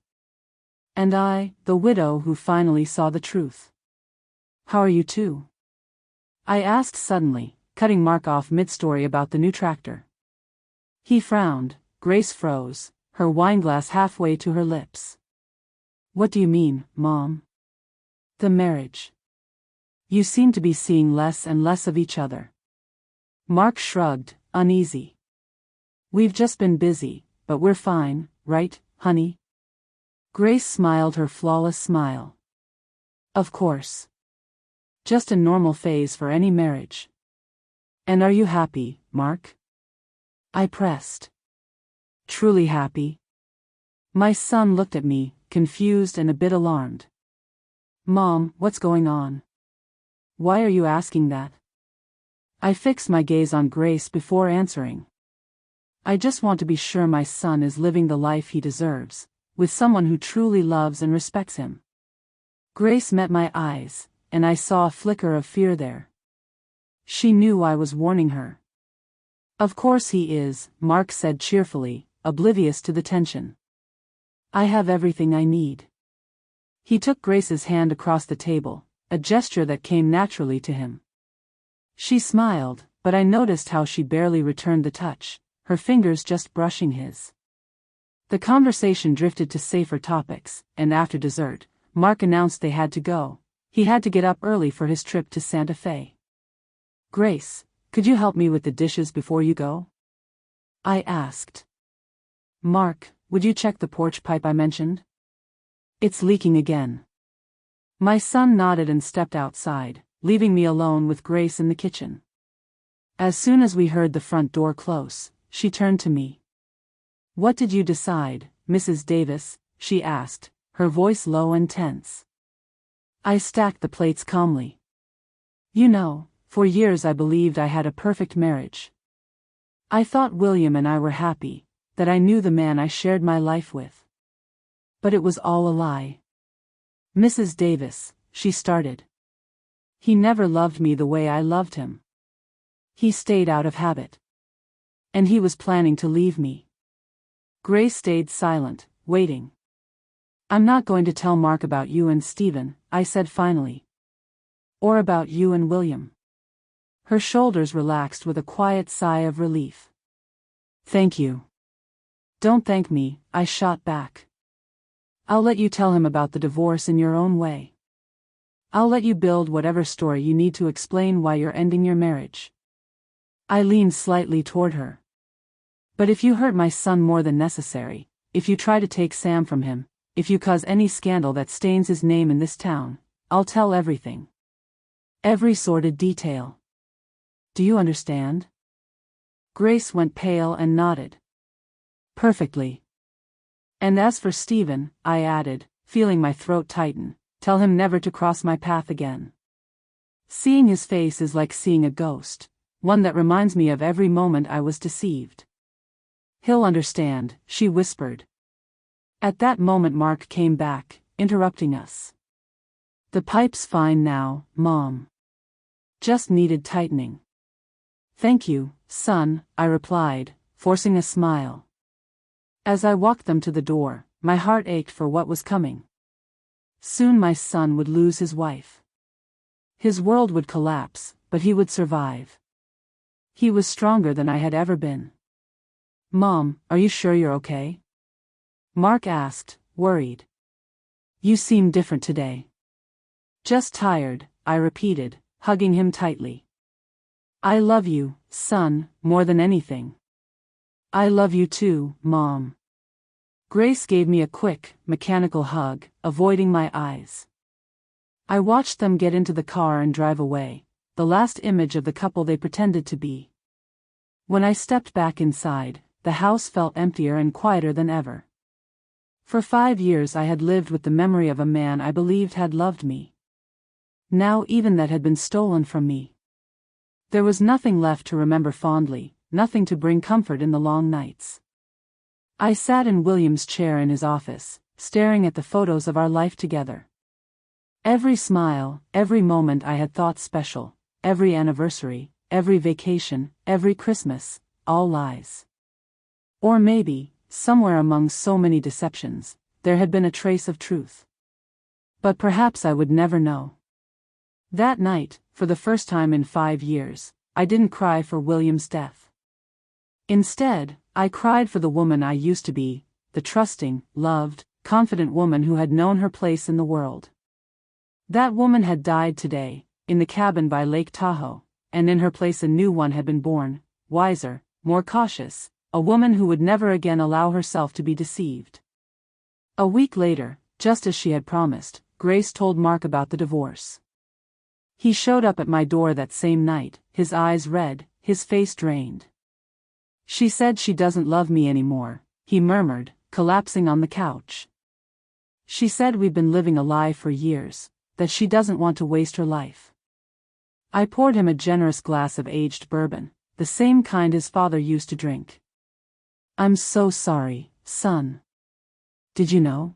And I, the widow who finally saw the truth. "How are you two?" I asked suddenly, cutting Mark off mid-story about the new tractor. He frowned, Grace froze, her wineglass halfway to her lips. "What do you mean, Mom?" "The marriage. You seem to be seeing less and less of each other." Mark shrugged, uneasy. "We've just been busy, but we're fine, right, honey?" Grace smiled her flawless smile. "Of course. Just a normal phase for any marriage." "And are you happy, Mark?" I pressed. "Truly happy?" My son looked at me, confused and a bit alarmed. "Mom, what's going on? Why are you asking that?" I fixed my gaze on Grace before answering. "I just want to be sure my son is living the life he deserves, with someone who truly loves and respects him." Grace met my eyes, and I saw a flicker of fear there. She knew I was warning her. "Of course he is," Mark said cheerfully, oblivious to the tension. "I have everything I need." He took Grace's hand across the table, a gesture that came naturally to him. She smiled, but I noticed how she barely returned the touch, her fingers just brushing his. The conversation drifted to safer topics, and after dessert, Mark announced they had to go. He had to get up early for his trip to Santa Fe. "Grace, could you help me with the dishes before you go?" I asked. "Mark, would you check the porch pipe I mentioned? It's leaking again." My son nodded and stepped outside, leaving me alone with Grace in the kitchen. As soon as we heard the front door close, she turned to me. "What did you decide, Mrs. Davis?" she asked, her voice low and tense. I stacked the plates calmly. "You know, for years I believed I had a perfect marriage. I thought William and I were happy, that I knew the man I shared my life with. But it was all a lie. Mrs. Davis," she started. "He never loved me the way I loved him. He stayed out of habit. And he was planning to leave me." Grace stayed silent, waiting. "I'm not going to tell Mark about you and Stephen," I said finally. "Or about you and William." Her shoulders relaxed with a quiet sigh of relief. "Thank you." "Don't thank me," I shot back. "I'll let you tell him about the divorce in your own way. I'll let you build whatever story you need to explain why you're ending your marriage." I leaned slightly toward her. "But if you hurt my son more than necessary, if you try to take Sam from him, if you cause any scandal that stains his name in this town, I'll tell everything. Every sordid detail. Do you understand?" Grace went pale and nodded. "Perfectly. And as for Stephen," I added, feeling my throat tighten, "tell him never to cross my path again. Seeing his face is like seeing a ghost, one that reminds me of every moment I was deceived." "He'll understand," she whispered. At that moment Mark came back, interrupting us. "The pipe's fine now, Mom. Just needed tightening." "Thank you, son," I replied, forcing a smile. As I walked them to the door, my heart ached for what was coming. Soon my son would lose his wife. His world would collapse, but he would survive. He was stronger than I had ever been. "Mom, are you sure you're okay?" Mark asked, worried. "You seem different today." "Just tired," I repeated, hugging him tightly. "I love you, son, more than anything." "I love you too, Mom." Grace gave me a quick, mechanical hug, avoiding my eyes. I watched them get into the car and drive away, the last image of the couple they pretended to be. When I stepped back inside, the house felt emptier and quieter than ever. For 5 years I had lived with the memory of a man I believed had loved me. Now even that had been stolen from me. There was nothing left to remember fondly, nothing to bring comfort in the long nights. I sat in William's chair in his office, staring at the photos of our life together. Every smile, every moment I had thought special, every anniversary, every vacation, every Christmas, all lies. Or maybe, somewhere among so many deceptions, there had been a trace of truth. But perhaps I would never know. That night, for the first time in 5 years, I didn't cry for William's death. Instead, I cried for the woman I used to be, the trusting, loved, confident woman who had known her place in the world. That woman had died today, in the cabin by Lake Tahoe, and in her place a new one had been born, wiser, more cautious, a woman who would never again allow herself to be deceived. A week later, just as she had promised, Grace told Mark about the divorce. He showed up at my door that same night, his eyes red, his face drained. "She said she doesn't love me anymore," he murmured, collapsing on the couch. "She said we've been living a lie for years, that she doesn't want to waste her life." I poured him a generous glass of aged bourbon, the same kind his father used to drink. "I'm so sorry, son. Did you know?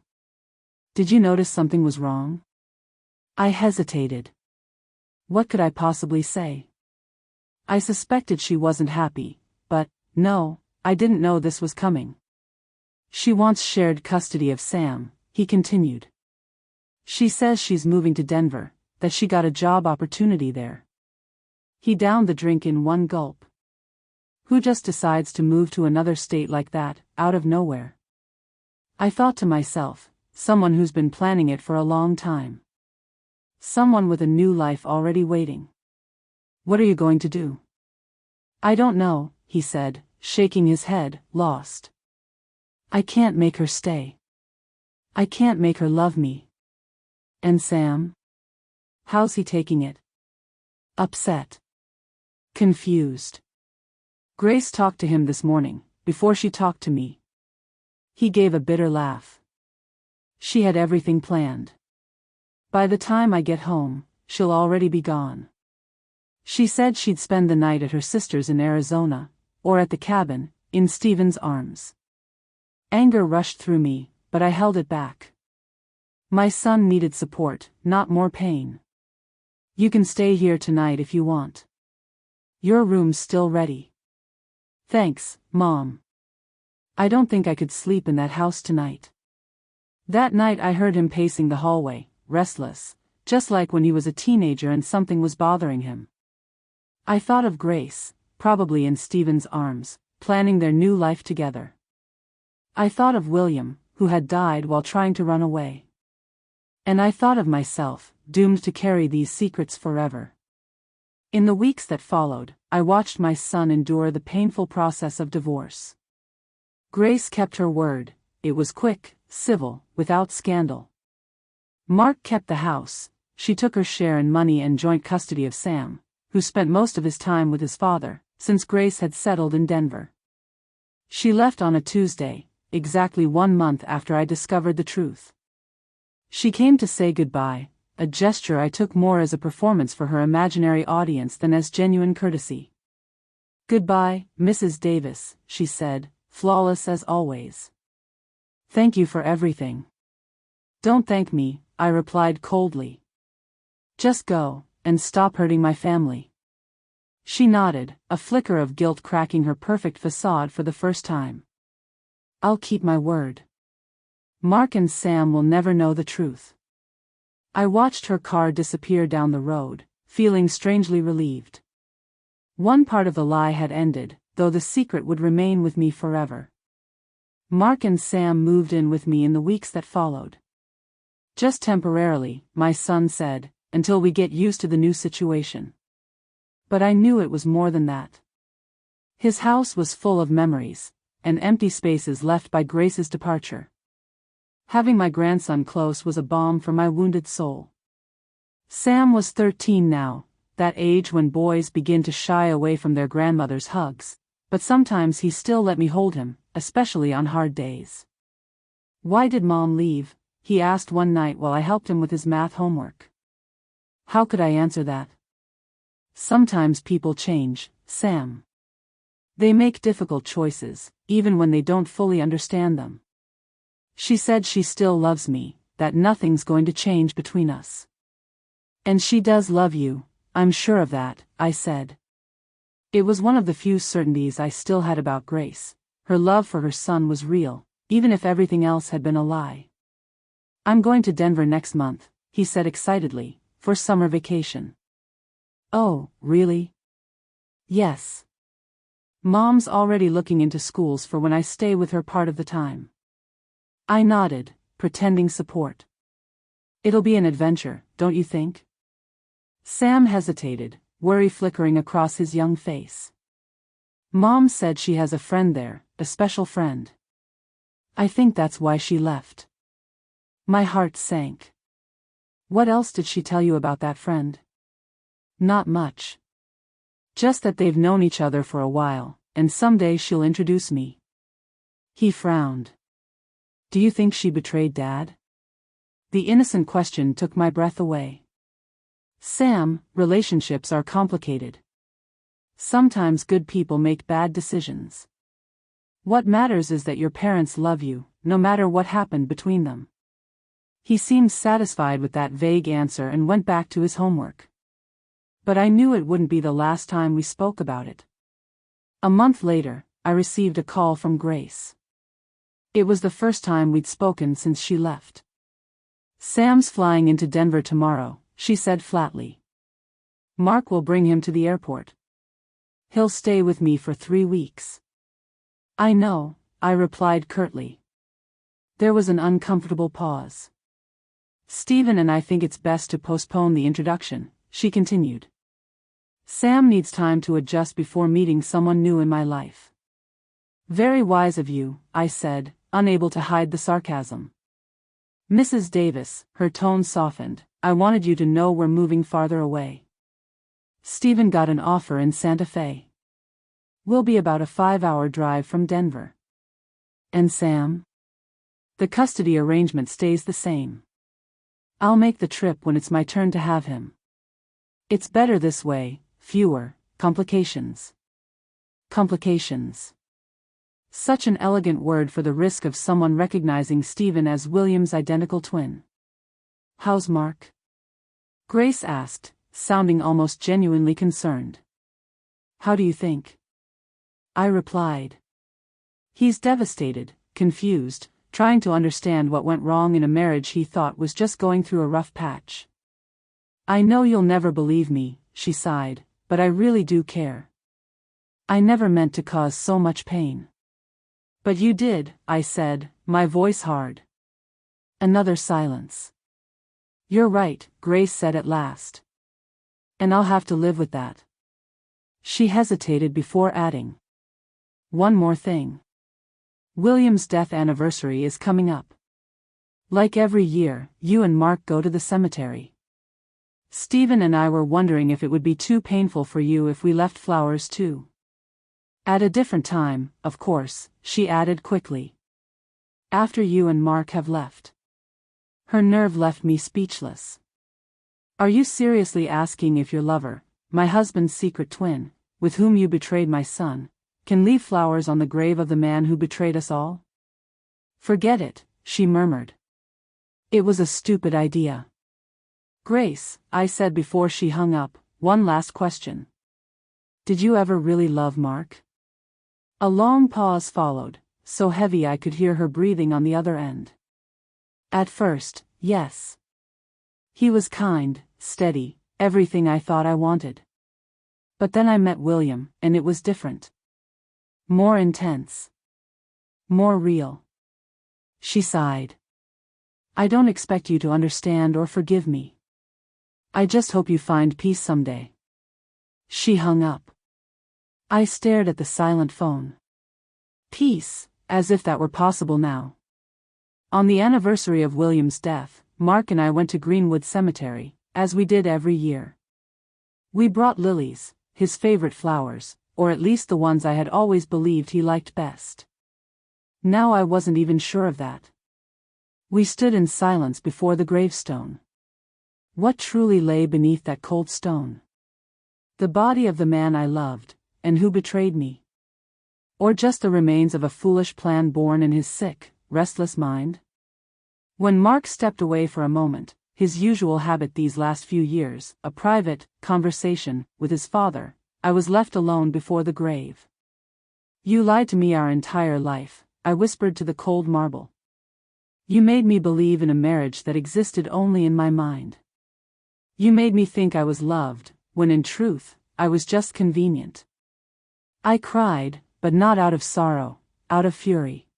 Did you notice something was wrong?" I hesitated. What could I possibly say? I suspected she wasn't happy, but, no, I didn't know this was coming. "She wants shared custody of Sam," he continued. "She says she's moving to Denver, that she got a job opportunity there." He downed the drink in one gulp. Who just decides to move to another state like that, out of nowhere? I thought to myself, someone who's been planning it for a long time. Someone with a new life already waiting. "What are you going to do?" "I don't know," he said, shaking his head, lost. "I can't make her stay. I can't make her love me." "And Sam? How's he taking it?" "Upset. Confused. Grace talked to him this morning, before she talked to me." He gave a bitter laugh. "She had everything planned. By the time I get home, she'll already be gone. She said she'd spend the night at her sister's in Arizona, or at the cabin, in Stephen's arms." Anger rushed through me, but I held it back. My son needed support, not more pain. "You can stay here tonight if you want. Your room's still ready." "Thanks, Mom. I don't think I could sleep in that house tonight." That night I heard him pacing the hallway, restless, just like when he was a teenager and something was bothering him. I thought of Grace, probably in Stephen's arms, planning their new life together. I thought of William, who had died while trying to run away. And I thought of myself, doomed to carry these secrets forever. In the weeks that followed, I watched my son endure the painful process of divorce. Grace kept her word. It was quick, civil, without scandal. Mark kept the house. She took her share in money and joint custody of Sam, who spent most of his time with his father, since Grace had settled in Denver. She left on a Tuesday, exactly 1 month after I discovered the truth. She came to say goodbye, a gesture I took more as a performance for her imaginary audience than as genuine courtesy. "Goodbye, Mrs. Davis," she said, flawless as always. Thank you for everything. Don't thank me, I replied coldly. Just go, and stop hurting my family. She nodded, a flicker of guilt cracking her perfect facade for the first time. I'll keep my word. Mark and Sam will never know the truth. I watched her car disappear down the road, feeling strangely relieved. One part of the lie had ended, though the secret would remain with me forever. Mark and Sam moved in with me in the weeks that followed. Just temporarily, my son said, until we get used to the new situation. But I knew it was more than that. His house was full of memories, and empty spaces left by Grace's departure. Having my grandson close was a balm for my wounded soul. Sam was 13 now, that age when boys begin to shy away from their grandmother's hugs, but sometimes he still let me hold him, especially on hard days. Why did Mom leave? He asked one night while I helped him with his math homework. How could I answer that? Sometimes people change, Sam. They make difficult choices, even when they don't fully understand them. She said she still loves me, that nothing's going to change between us. And she does love you, I'm sure of that, I said. It was one of the few certainties I still had about Grace. Her love for her son was real, even if everything else had been a lie. I'm going to Denver next month, he said excitedly, for summer vacation. Oh, really? Yes. Mom's already looking into schools for when I stay with her part of the time. I nodded, pretending support. It'll be an adventure, don't you think? Sam hesitated, worry flickering across his young face. Mom said she has a friend there, a special friend. I think that's why she left. My heart sank. What else did she tell you about that friend? Not much. Just that they've known each other for a while, and someday she'll introduce me. He frowned. Do you think she betrayed Dad? The innocent question took my breath away. Sam, relationships are complicated. Sometimes good people make bad decisions. What matters is that your parents love you, no matter what happened between them. He seemed satisfied with that vague answer and went back to his homework. But I knew it wouldn't be the last time we spoke about it. A month later, I received a call from Grace. It was the first time we'd spoken since she left. Sam's flying into Denver tomorrow, she said flatly. Mark will bring him to the airport. He'll stay with me for 3 weeks. I know, I replied curtly. There was an uncomfortable pause. Stephen and I think it's best to postpone the introduction, she continued. Sam needs time to adjust before meeting someone new in my life. Very wise of you, I said, unable to hide the sarcasm. Mrs. Davis, her tone softened, I wanted you to know we're moving farther away. Stephen got an offer in Santa Fe. We'll be about a 5-hour drive from Denver. And Sam? The custody arrangement stays the same. I'll make the trip when it's my turn to have him. It's better this way, fewer complications. Complications. Such an elegant word for the risk of someone recognizing Stephen as William's identical twin. How's Mark? Grace asked, sounding almost genuinely concerned. How do you think? I replied. He's devastated, confused, trying to understand what went wrong in a marriage he thought was just going through a rough patch. I know you'll never believe me, she sighed, but I really do care. I never meant to cause so much pain. But you did, I said, my voice hard. Another silence. You're right, Grace said at last. And I'll have to live with that. She hesitated before adding. One more thing. William's death anniversary is coming up. Like every year, you and Mark go to the cemetery. Stephen and I were wondering if it would be too painful for you if we left flowers too. At a different time, of course, she added quickly. After you and Mark have left. Her nerve left me speechless. Are you seriously asking if your lover, my husband's secret twin, with whom you betrayed my son, can leave flowers on the grave of the man who betrayed us all? Forget it, she murmured. It was a stupid idea. Grace, I said before she hung up, one last question. Did you ever really love Mark? A long pause followed, so heavy I could hear her breathing on the other end. At first, yes. He was kind, steady, everything I thought I wanted. But then I met William, and it was different. More intense. More real. She sighed. I don't expect you to understand or forgive me. I just hope you find peace someday. She hung up. I stared at the silent phone. Peace, as if that were possible now. On the anniversary of William's death, Mark and I went to Greenwood Cemetery, as we did every year. We brought lilies, his favorite flowers, or at least the ones I had always believed he liked best. Now I wasn't even sure of that. We stood in silence before the gravestone. What truly lay beneath that cold stone? The body of the man I loved, and who betrayed me? Or just the remains of a foolish plan born in his sick, restless mind? When Mark stepped away for a moment, his usual habit these last few years, a private conversation with his father, I was left alone before the grave. You lied to me our entire life, I whispered to the cold marble. You made me believe in a marriage that existed only in my mind. You made me think I was loved, when in truth, I was just convenient. I cried, but not out of sorrow, out of fury.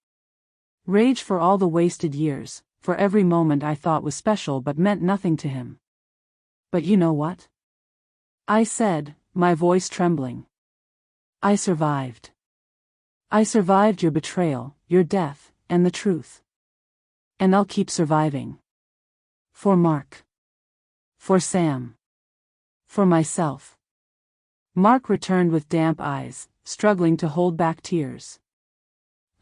Rage for all the wasted years, for every moment I thought was special but meant nothing to him. But you know what? I said, my voice trembling. I survived. I survived your betrayal, your death, and the truth. And I'll keep surviving. For Mark. For Sam. For myself. Mark returned with damp eyes, struggling to hold back tears.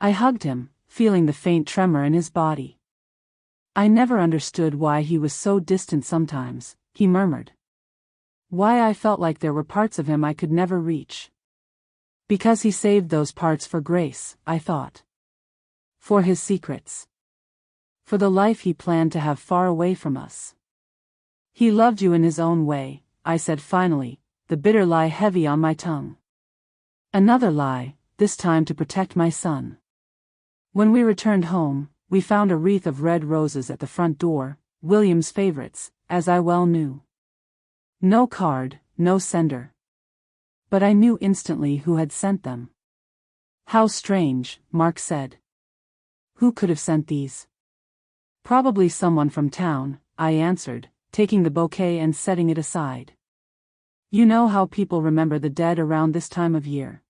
I hugged him, feeling the faint tremor in his body. I never understood why he was so distant sometimes, he murmured. Why I felt like there were parts of him I could never reach. Because he saved those parts for Grace, I thought. For his secrets. For the life he planned to have far away from us. He loved you in his own way, I said finally, the bitter lie heavy on my tongue. Another lie, this time to protect my son. When we returned home, we found a wreath of red roses at the front door, William's favorites, as I well knew. No card, no sender. But I knew instantly who had sent them. How strange, Mark said. Who could have sent these? Probably someone from town, I answered, taking the bouquet and setting it aside. You know how people remember the dead around this time of year.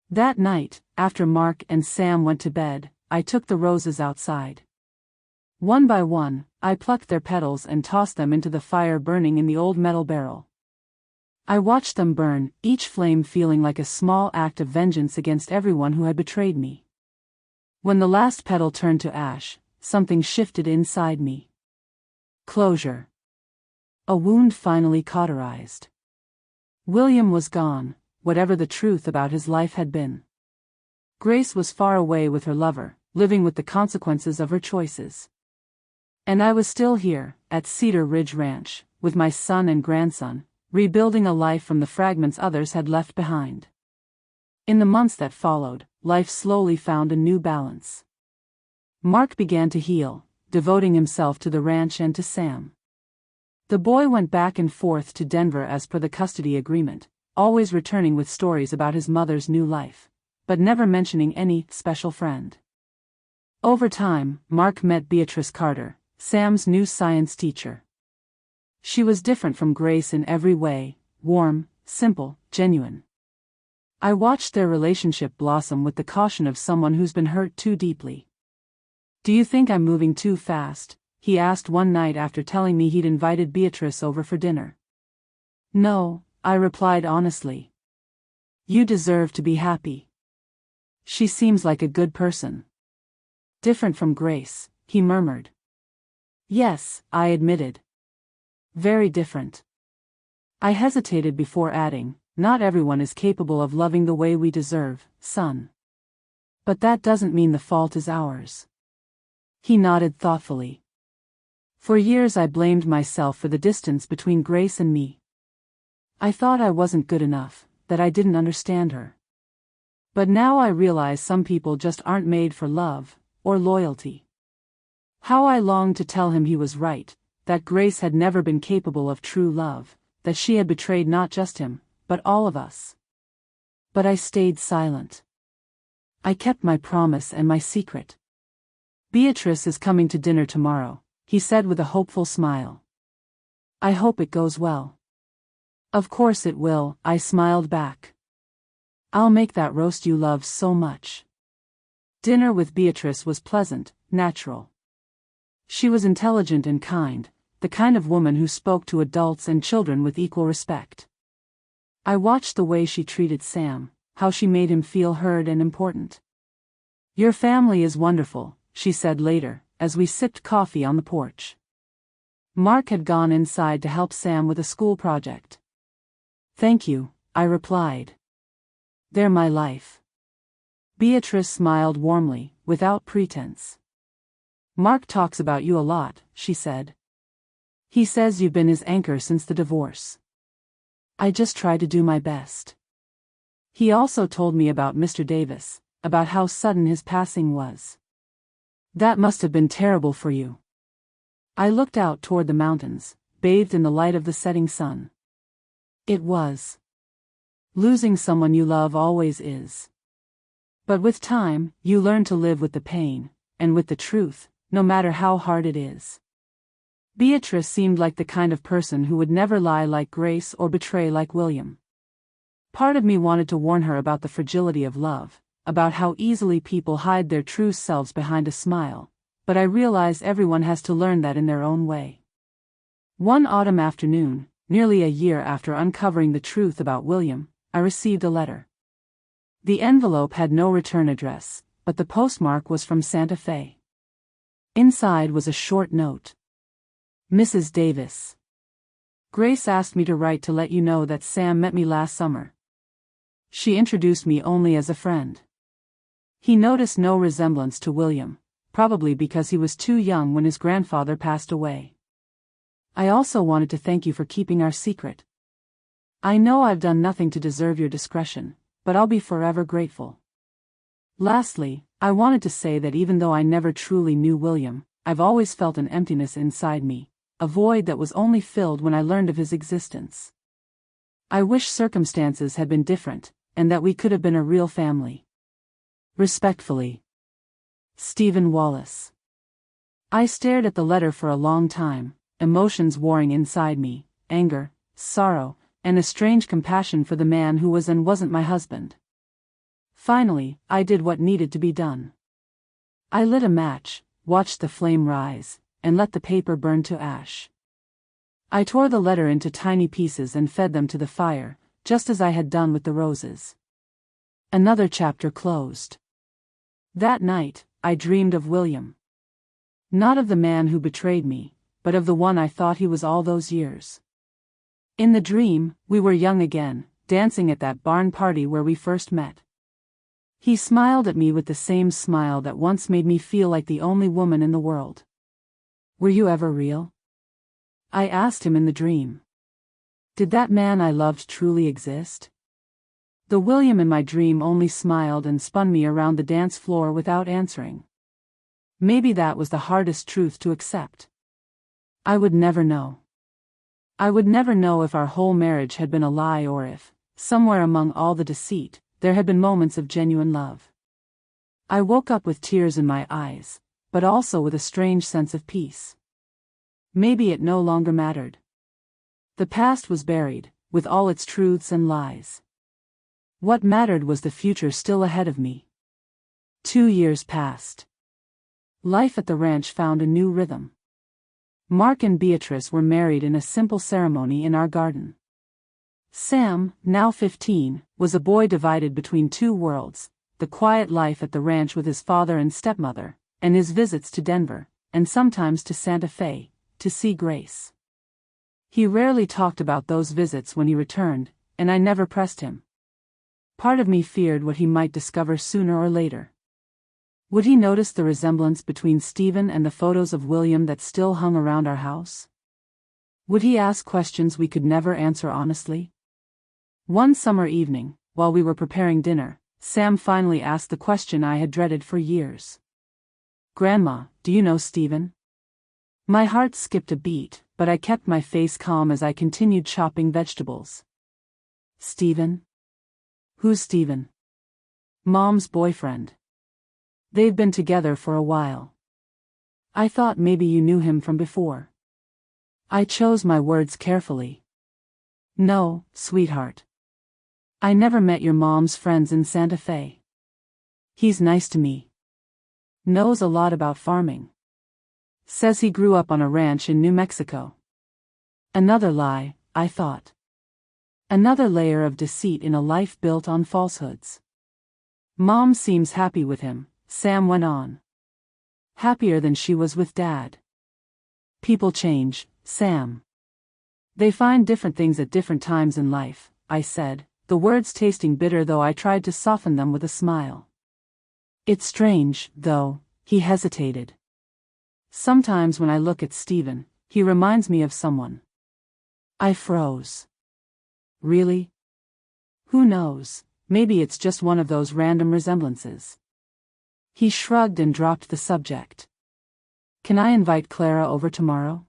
That night, after Mark and Sam went to bed, I took the roses outside. One by one, I plucked their petals and tossed them into the fire burning in the old metal barrel. I watched them burn, each flame feeling like a small act of vengeance against everyone who had betrayed me. When the last petal turned to ash, something shifted inside me. Closure. A wound finally cauterized. William was gone, whatever the truth about his life had been. Grace was far away with her lover, living with the consequences of her choices. And I was still here, at Cedar Ridge Ranch, with my son and grandson, rebuilding a life from the fragments others had left behind. In the months that followed, life slowly found a new balance. Mark began to heal, devoting himself to the ranch and to Sam. The boy went back and forth to Denver as per the custody agreement, always returning with stories about his mother's new life, but never mentioning any special friend. Over time, Mark met Beatrice Carter, Sam's new science teacher. She was different from Grace in every way, warm, simple, genuine. I watched their relationship blossom with the caution of someone who's been hurt too deeply. Do you think I'm moving too fast? He asked one night after telling me he'd invited Beatrice over for dinner. No, I replied honestly. You deserve to be happy. She seems like a good person. Different from Grace, he murmured. Yes, I admitted. Very different. I hesitated before adding, not everyone is capable of loving the way we deserve, son. But that doesn't mean the fault is ours. He nodded thoughtfully. For years I blamed myself for the distance between Grace and me. I thought I wasn't good enough, that I didn't understand her. But now I realize some people just aren't made for love, or loyalty. How I longed to tell him he was right, that Grace had never been capable of true love, that she had betrayed not just him, but all of us. But I stayed silent. I kept my promise and my secret. Beatrice is coming to dinner tomorrow, he said with a hopeful smile. I hope it goes well. Of course it will, I smiled back. I'll make that roast you love so much. Dinner with Beatrice was pleasant, natural. She was intelligent and kind, the kind of woman who spoke to adults and children with equal respect. I watched the way she treated Sam, how she made him feel heard and important. Your family is wonderful, she said later, as we sipped coffee on the porch. Mark had gone inside to help Sam with a school project. Thank you, I replied. They're my life. Beatrice smiled warmly, without pretense. Mark talks about you a lot, she said. He says you've been his anchor since the divorce. I just try to do my best. He also told me about Mr. Davis, about how sudden his passing was. That must have been terrible for you. I looked out toward the mountains, bathed in the light of the setting sun. It was. Losing someone you love always is. But with time, you learn to live with the pain, and with the truth, no matter how hard it is. Beatrice seemed like the kind of person who would never lie like Grace or betray like William. Part of me wanted to warn her about the fragility of love, about how easily people hide their true selves behind a smile, but I realized everyone has to learn that in their own way. One autumn afternoon, nearly a year after uncovering the truth about William, I received a letter. The envelope had no return address, but the postmark was from Santa Fe. Inside was a short note. Mrs. Davis. Grace asked me to write to let you know that Sam met me last summer. She introduced me only as a friend. He noticed no resemblance to William, probably because he was too young when his grandfather passed away. I also wanted to thank you for keeping our secret. I know I've done nothing to deserve your discretion, but I'll be forever grateful. Lastly, I wanted to say that even though I never truly knew William, I've always felt an emptiness inside me, a void that was only filled when I learned of his existence. I wish circumstances had been different, and that we could have been a real family. Respectfully, Stephen Wallace. I stared at the letter for a long time, emotions warring inside me, anger, sorrow, and a strange compassion for the man who was and wasn't my husband. Finally, I did what needed to be done. I lit a match, watched the flame rise, and let the paper burn to ash. I tore the letter into tiny pieces and fed them to the fire, just as I had done with the roses. Another chapter closed. That night, I dreamed of William. Not of the man who betrayed me, but of the one I thought he was all those years. In the dream, we were young again, dancing at that barn party where we first met. He smiled at me with the same smile that once made me feel like the only woman in the world. Were you ever real? I asked him in the dream. Did that man I loved truly exist? The William in my dream only smiled and spun me around the dance floor without answering. Maybe that was the hardest truth to accept. I would never know. I would never know if our whole marriage had been a lie or if, somewhere among all the deceit, there had been moments of genuine love. I woke up with tears in my eyes, but also with a strange sense of peace. Maybe it no longer mattered. The past was buried, with all its truths and lies. What mattered was the future still ahead of me. 2 years passed. Life at the ranch found a new rhythm. Mark and Beatrice were married in a simple ceremony in our garden. Sam, now 15, was a boy divided between two worlds, the quiet life at the ranch with his father and stepmother, and his visits to Denver, and sometimes to Santa Fe, to see Grace. He rarely talked about those visits when he returned, and I never pressed him. Part of me feared what he might discover sooner or later. Would he notice the resemblance between Stephen and the photos of William that still hung around our house? Would he ask questions we could never answer honestly? One summer evening, while we were preparing dinner, Sam finally asked the question I had dreaded for years. "Grandma, do you know Stephen?" My heart skipped a beat, but I kept my face calm as I continued chopping vegetables. "Stephen? Who's Stephen?" "Mom's boyfriend. They've been together for a while. I thought maybe you knew him from before." I chose my words carefully. "No, sweetheart. I never met your mom's friends in Santa Fe. He's nice to me. Knows a lot about farming. Says he grew up on a ranch in New Mexico." Another lie, I thought. Another layer of deceit in a life built on falsehoods. "Mom seems happy with him," Sam went on. "Happier than she was with Dad." "People change, Sam. They find different things at different times in life," I said, the words tasting bitter though I tried to soften them with a smile. "It's strange, though," he hesitated. "Sometimes when I look at Stephen, he reminds me of someone." I froze. "Really?" "Who knows, maybe it's just one of those random resemblances." He shrugged and dropped the subject. "Can I invite Clara over tomorrow?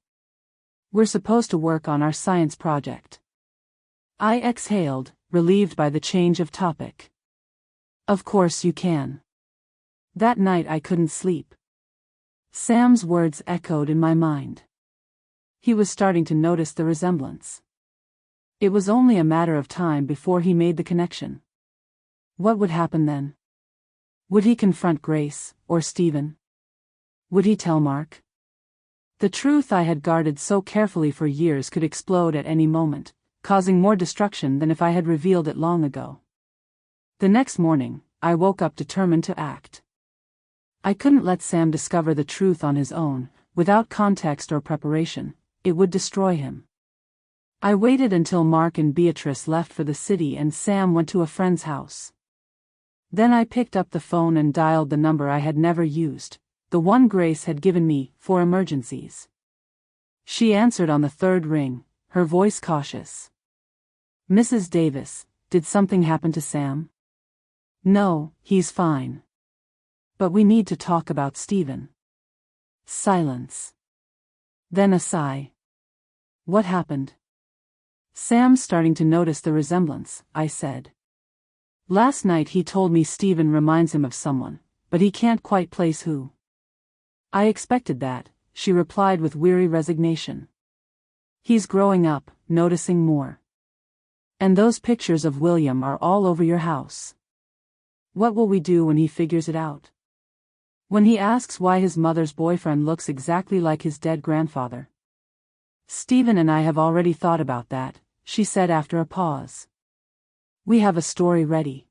We're supposed to work on our science project." I exhaled, relieved by the change of topic. "Of course you can." That night I couldn't sleep. Sam's words echoed in my mind. He was starting to notice the resemblance. It was only a matter of time before he made the connection. What would happen then? Would he confront Grace, or Stephen? Would he tell Mark? The truth I had guarded so carefully for years could explode at any moment, causing more destruction than if I had revealed it long ago. The next morning, I woke up determined to act. I couldn't let Sam discover the truth on his own, without context or preparation. It would destroy him. I waited until Mark and Beatrice left for the city and Sam went to a friend's house. Then I picked up the phone and dialed the number I had never used, the one Grace had given me for emergencies. She answered on the third ring, her voice cautious. "Mrs. Davis, did something happen to Sam?" "No, he's fine. But we need to talk about Stephen." Silence. Then a sigh. "What happened?" "Sam's starting to notice the resemblance," I said. "Last night he told me Stephen reminds him of someone, but he can't quite place who." "I expected that," she replied with weary resignation. "He's growing up, noticing more. And those pictures of William are all over your house. What will we do when he figures it out? When he asks why his mother's boyfriend looks exactly like his dead grandfather?" "Stephen and I have already thought about that," she said after a pause. "We have a story ready."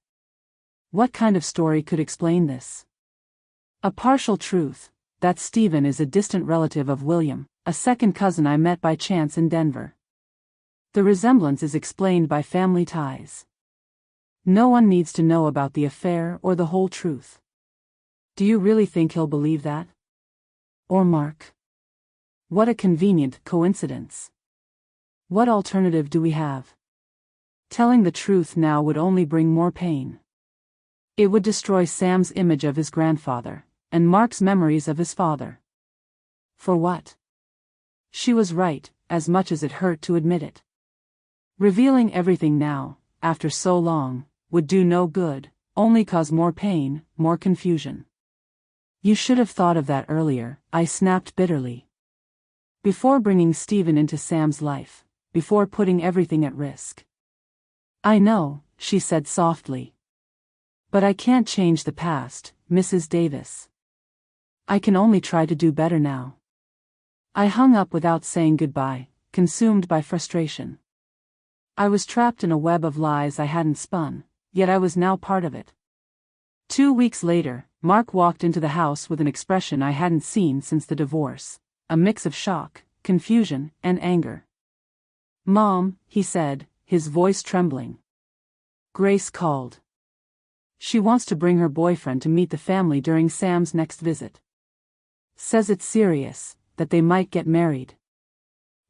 "What kind of story could explain this?" "A partial truth, that Stephen is a distant relative of William, a second cousin I met by chance in Denver. The resemblance is explained by family ties. No one needs to know about the affair or the whole truth." "Do you really think he'll believe that? Or Mark? What a convenient coincidence. What alternative do we have? Telling the truth now would only bring more pain. It would destroy Sam's image of his grandfather, and Mark's memories of his father. For what?" She was right, as much as it hurt to admit it. Revealing everything now, after so long, would do no good, only cause more pain, more confusion. "You should have thought of that earlier," I snapped bitterly. "Before bringing Stephen into Sam's life, before putting everything at risk." "I know," she said softly. "But I can't change the past, Mrs. Davis. I can only try to do better now." I hung up without saying goodbye, consumed by frustration. I was trapped in a web of lies I hadn't spun, yet I was now part of it. 2 weeks later, Mark walked into the house with an expression I hadn't seen since the divorce, a mix of shock, confusion, and anger. "Mom," he said, his voice trembling. "Grace called." She wants to bring her boyfriend to meet the family during Sam's next visit. Says it's serious, that they might get married.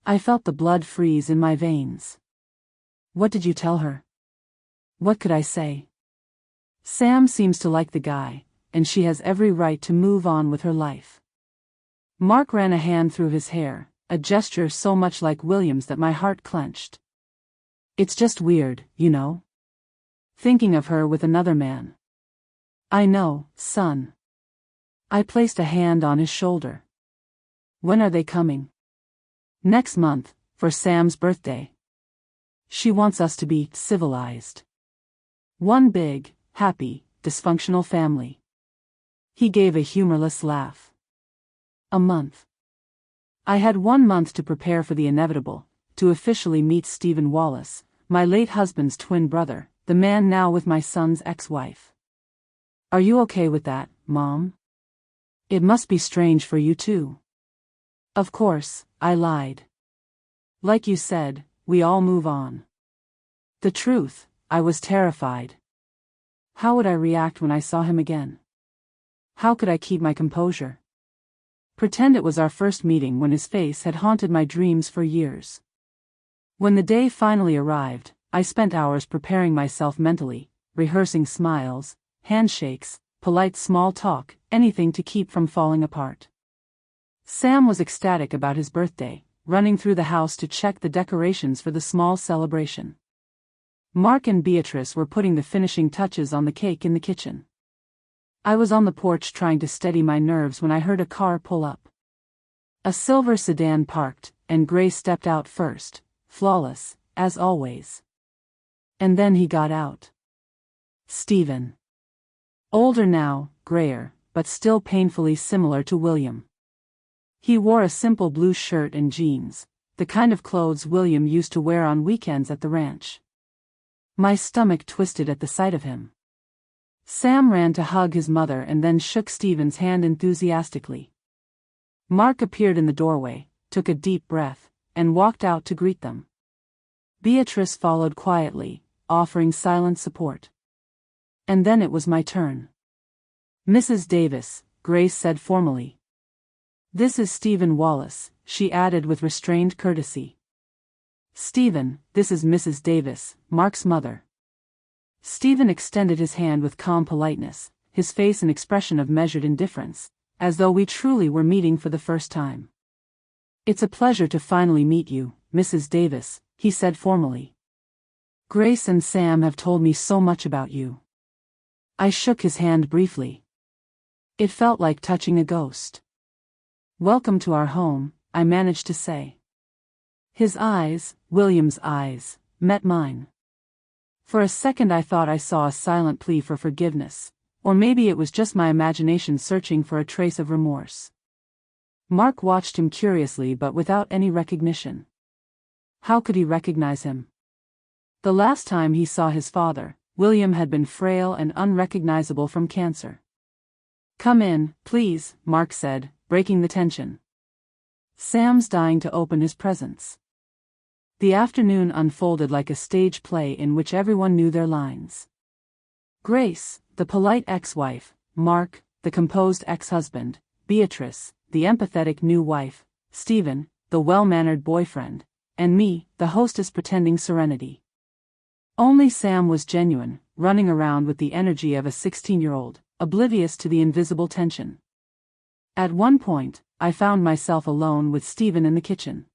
I felt the blood freeze in my veins. What did you tell her? What could I say? Sam seems to like the guy, and she has every right to move on with her life. Mark ran a hand through his hair, a gesture so much like William's that my heart clenched. It's just weird, you know? Thinking of her with another man. I know, son. I placed a hand on his shoulder. When are they coming? Next month, for Sam's birthday. She wants us to be civilized. One big, happy, dysfunctional family. He gave a humorless laugh. A month. I had 1 month to prepare for the inevitable, to officially meet Stephen Wallace, my late husband's twin brother, the man now with my son's ex-wife. Are you okay with that, Mom? It must be strange for you too. Of course, I lied. Like you said, we all move on. The truth, I was terrified. How would I react when I saw him again? How could I keep my composure? Pretend it was our first meeting when his face had haunted my dreams for years. When the day finally arrived, I spent hours preparing myself mentally, rehearsing smiles, handshakes, polite small talk, anything to keep from falling apart. Sam was ecstatic about his birthday, running through the house to check the decorations for the small celebration. Mark and Beatrice were putting the finishing touches on the cake in the kitchen. I was on the porch trying to steady my nerves when I heard a car pull up. A silver sedan parked, and Gray stepped out first, flawless, as always. And then he got out. Stephen. Older now, grayer, but still painfully similar to William. He wore a simple blue shirt and jeans, the kind of clothes William used to wear on weekends at the ranch. My stomach twisted at the sight of him. Sam ran to hug his mother and then shook Stephen's hand enthusiastically. Mark appeared in the doorway, took a deep breath, and walked out to greet them. Beatrice followed quietly, offering silent support. And then it was my turn. Mrs. Davis, Grace said formally. This is Stephen Wallace, she added with restrained courtesy. Stephen, this is Mrs. Davis, Mark's mother. Stephen extended his hand with calm politeness, his face an expression of measured indifference, as though we truly were meeting for the first time. It's a pleasure to finally meet you, Mrs. Davis, he said formally. Grace and Sam have told me so much about you. I shook his hand briefly. It felt like touching a ghost. Welcome to our home, I managed to say. His eyes, William's eyes, met mine. For a second I thought I saw a silent plea for forgiveness, or maybe it was just my imagination searching for a trace of remorse. Mark watched him curiously but without any recognition. How could he recognize him? The last time he saw his father, William had been frail and unrecognizable from cancer. Come in, please, Mark said, breaking the tension. Sam's dying to open his presents. The afternoon unfolded like a stage play in which everyone knew their lines. Grace, the polite ex-wife, Mark, the composed ex-husband, Beatrice, the empathetic new wife, Stephen, the well-mannered boyfriend, and me, the hostess pretending serenity. Only Sam was genuine, running around with the energy of a 16-year-old, oblivious to the invisible tension. At one point, I found myself alone with Stephen in the kitchen.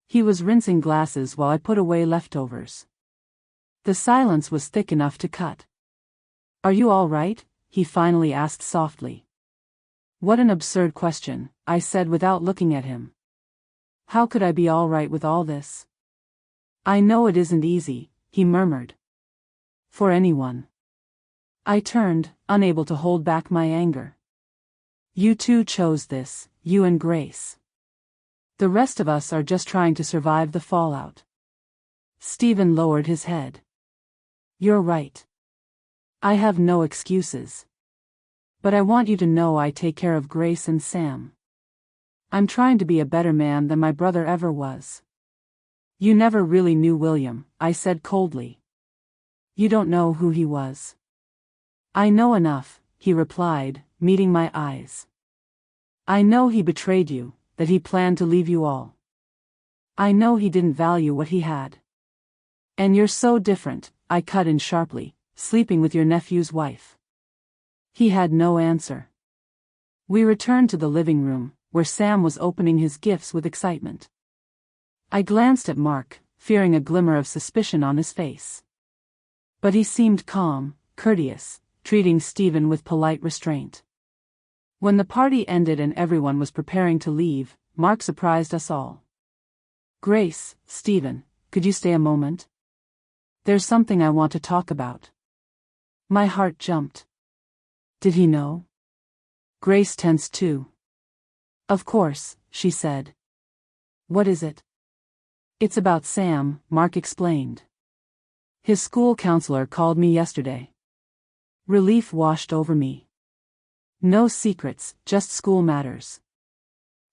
He was rinsing glasses while I put away leftovers. The silence was thick enough to cut. Are you all right? He finally asked softly. What an absurd question, I said without looking at him. How could I be all right with all this? I know it isn't easy, he murmured. For anyone. I turned, unable to hold back my anger. You two chose this, you and Grace. The rest of us are just trying to survive the fallout. Stephen lowered his head. You're right. I have no excuses. But I want you to know I take care of Grace and Sam. I'm trying to be a better man than my brother ever was. You never really knew William, I said coldly. You don't know who he was. I know enough, he replied, meeting my eyes. I know he betrayed you, that he planned to leave you all. I know he didn't value what he had. And you're so different, I cut in sharply, sleeping with your nephew's wife. He had no answer. We returned to the living room, where Sam was opening his gifts with excitement. I glanced at Mark, fearing a glimmer of suspicion on his face. But he seemed calm, courteous, treating Stephen with polite restraint. When the party ended and everyone was preparing to leave, Mark surprised us all. Grace, Stephen, could you stay a moment? There's something I want to talk about. My heart jumped. Did he know? Grace tensed too. Of course, she said. What is it? It's about Sam, Mark explained. His school counselor called me yesterday. Relief washed over me. No secrets, just school matters.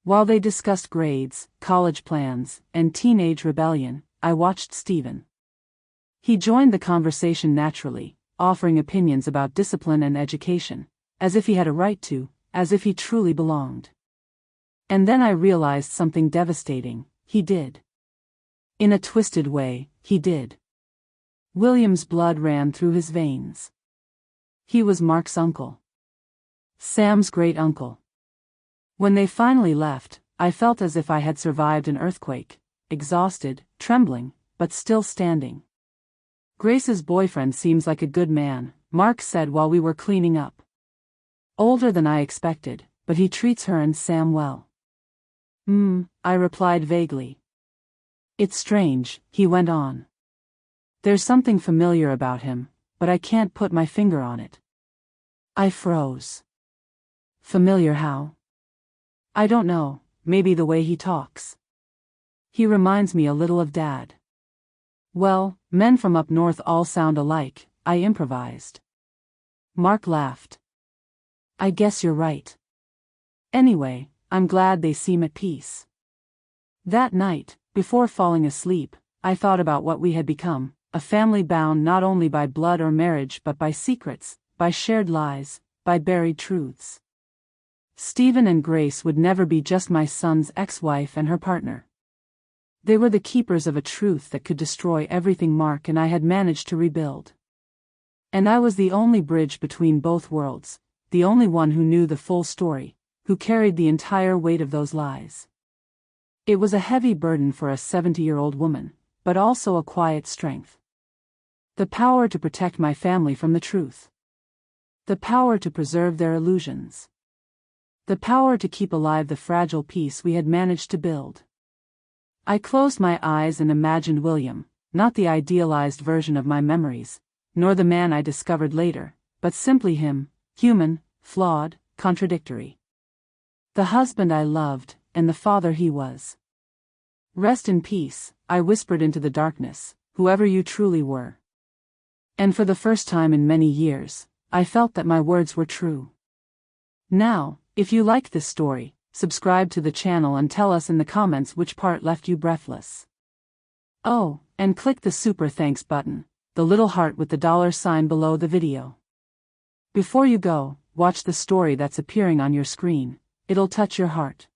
While they discussed grades, college plans, and teenage rebellion, I watched Stephen. He joined the conversation naturally, offering opinions about discipline and education, as if he had a right to, as if he truly belonged. And then I realized something devastating, he did. In a twisted way, he did. William's blood ran through his veins. He was Mark's uncle. Sam's great-uncle. When they finally left, I felt as if I had survived an earthquake, exhausted, trembling, but still standing. Grace's boyfriend seems like a good man, Mark said while we were cleaning up. Older than I expected, but he treats her and Sam well. I replied vaguely. It's strange, he went on. There's something familiar about him, but I can't put my finger on it. I froze. Familiar how? I don't know, maybe the way he talks. He reminds me a little of Dad. Well, men from up north all sound alike, I improvised. Mark laughed. I guess you're right. Anyway, I'm glad they seem at peace. That night, before falling asleep, I thought about what we had become, a family bound not only by blood or marriage but by secrets, by shared lies, by buried truths. Stephen and Grace would never be just my son's ex-wife and her partner. They were the keepers of a truth that could destroy everything Mark and I had managed to rebuild. And I was the only bridge between both worlds, the only one who knew the full story, who carried the entire weight of those lies. It was a heavy burden for a 70-year-old woman, but also a quiet strength. The power to protect my family from the truth. The power to preserve their illusions. The power to keep alive the fragile peace we had managed to build. I closed my eyes and imagined William, not the idealized version of my memories, nor the man I discovered later, but simply him, human, flawed, contradictory. The husband I loved, and the father he was. Rest in peace, I whispered into the darkness, whoever you truly were. And for the first time in many years, I felt that my words were true. Now, if you like this story, subscribe to the channel and tell us in the comments which part left you breathless. Oh, and click the super thanks button, the little heart with the $sign below the video. Before you go, watch the story that's appearing on your screen, it'll touch your heart.